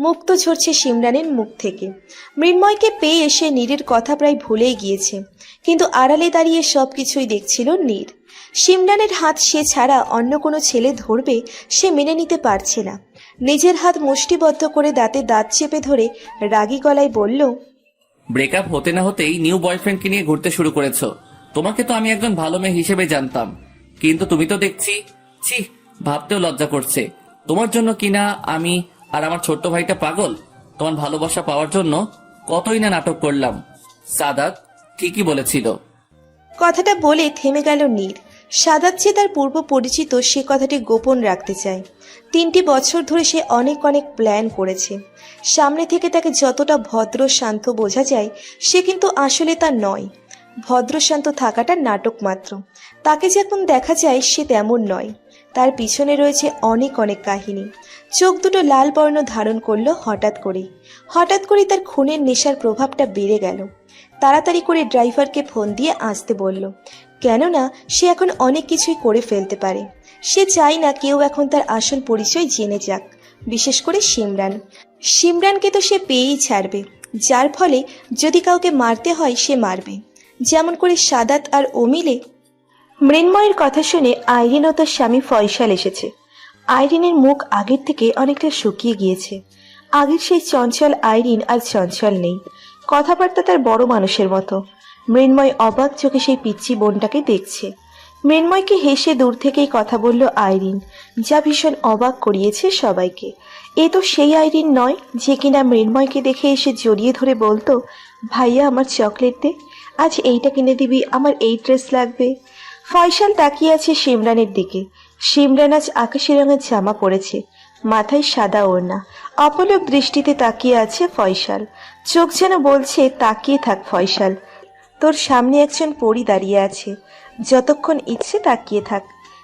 মুক্ত ঝরছে সিমরানের মুখ থেকে। মৃন্ময়কে পেয়ে এসে নীরের কথা প্রায় ভুলেই গিয়েছে, কিন্তু আড়ালে দাঁড়িয়ে সবকিছুই দেখছিল নীর। সিমরানের হাত সে ছাড়া অন্য কোনো ছেলে ধরবে সে মেনে নিতে পারছে না। নিজের হাত মুষ্টিবদ্ধ করে দাঁতে দাঁত চেপে ধরে রাগী গলায় বলল, ব্রেকআপ হতে না হতেই নিউ বয়ফ্রেন্ডকে নিয়ে ঘুরতে শুরু করেছো। তোমাকে তো আমি একজন ভালো মেয়ে হিসেবে জানতাম, কিন্তু তুমি তো দেখছি, ছি, ভাবতেও লজ্জা করছে। তোমার জন্য কিনা আমি আর আমার ছোট্ট ভাইটা পাগল। তোমার ভালোবাসা পাওয়ার জন্য কতই না নাটক করলাম। সাদাত ঠিকই বলেছিল। কথাটা বলে থেমে গেল নীর। সাদাত যে তার পূর্ব পরিচিত সে কথাটি গোপন রাখতে চায়। 3টি বছর ধরে সে অনেক প্ল্যান করেছে। সামনে থেকে তাকে যতটা ভদ্র শান্ত বোঝা যায়, সে কিন্তু আসলে তা নয়। ভদ্র শান্ত থাকাটা নাটক মাত্র। তাকে যখন দেখা যায় সে তেমন নয়। তার পিছনে রয়েছে অনেক কাহিনী। চোখ দুটো লাল বর্ণ ধারণ করলো হঠাৎ করেই তার খুনের নেশার প্রভাবটা বেড়ে গেল। তাড়াতাড়ি করে ড্রাইভারকে ফোন দিয়ে আসতে বলল, কেননা সে এখন অনেক কিছুই করে ফেলতে পারে। সে চায় না কেউ এখন তার আসল পরিচয় জেনে যাক, বিশেষ করে সিমরানকে তো সে পেয়েই ছাড়বে, যার ফলে যদি কাউকে মারতে হয় সে মারবে। যেমন করে সাদাত আর অমিলে। মৃন্ময়ের কথা শুনে আইরিন ও তার স্বামী ফয়সাল এসেছে। আইরিনের মুখ আগের থেকে অনেকটা শুকিয়ে গিয়েছে। আগের সেই চঞ্চল আইরিন আর চঞ্চল নেই, কথাবার্তা তার বড় মানুষের মতো। মৃন্ময় অবাক চোখে সেই পিচ্চি বোনটাকে দেখছে। মৃন্ময়কে হেসে দূর থেকেই কথা বলল আইরিন, যা ভীষণ অবাক করিয়েছে সবাইকে। এ তো সেই আইরিন নয় যে কিনা মৃন্ময়কে দেখে এসে জড়িয়ে ধরে বলতো, ভাইয়া আমার চকলেট দে, আজ এইটা কিনে দিবি, আমার এই ড্রেস লাগবে। ফয়সাল তাকিয়ে আছে সিমরানের দিকে। সিমরান আজ আকাশি রঙের জামা পরেছে, মাথায় সাদা ওড়না। অপলক দৃষ্টিতে তাকিয়ে আছে ফয়সাল। চোখ যেন বলছে, তাকিয়ে থাক ফয়সাল, তোর সামনে একজন পরী দাঁড়িয়ে আছে, যতক্ষণ ইচ্ছে তাকিয়ে থাক।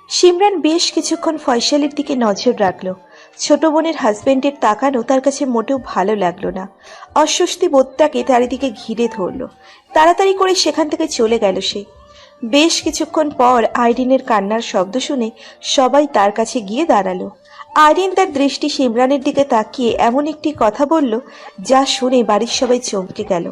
সিমরান বেশ কিছুক্ষণ ফয়সালের দিকে নজর রাখলো। ছোট বোনের হাজবেন্ডের তাকানো তার কাছে মোটেও ভালো লাগলো না। অস্বস্তি বোধটাকে চারিদিকে ঘিরে ধরলো। তাড়াতাড়ি করে সেখান থেকে চলে গেল সে। বেশ কিছুক্ষণ পর আইরিনের কান্নার শব্দ শুনে সবাই তার কাছে গিয়ে দাঁড়ালো। আইরিন তার দৃষ্টি সিমরানের দিকে তাকিয়ে এমন একটি কথা বলল, যা শুনে বাড়ির সবাই চমকে গেল।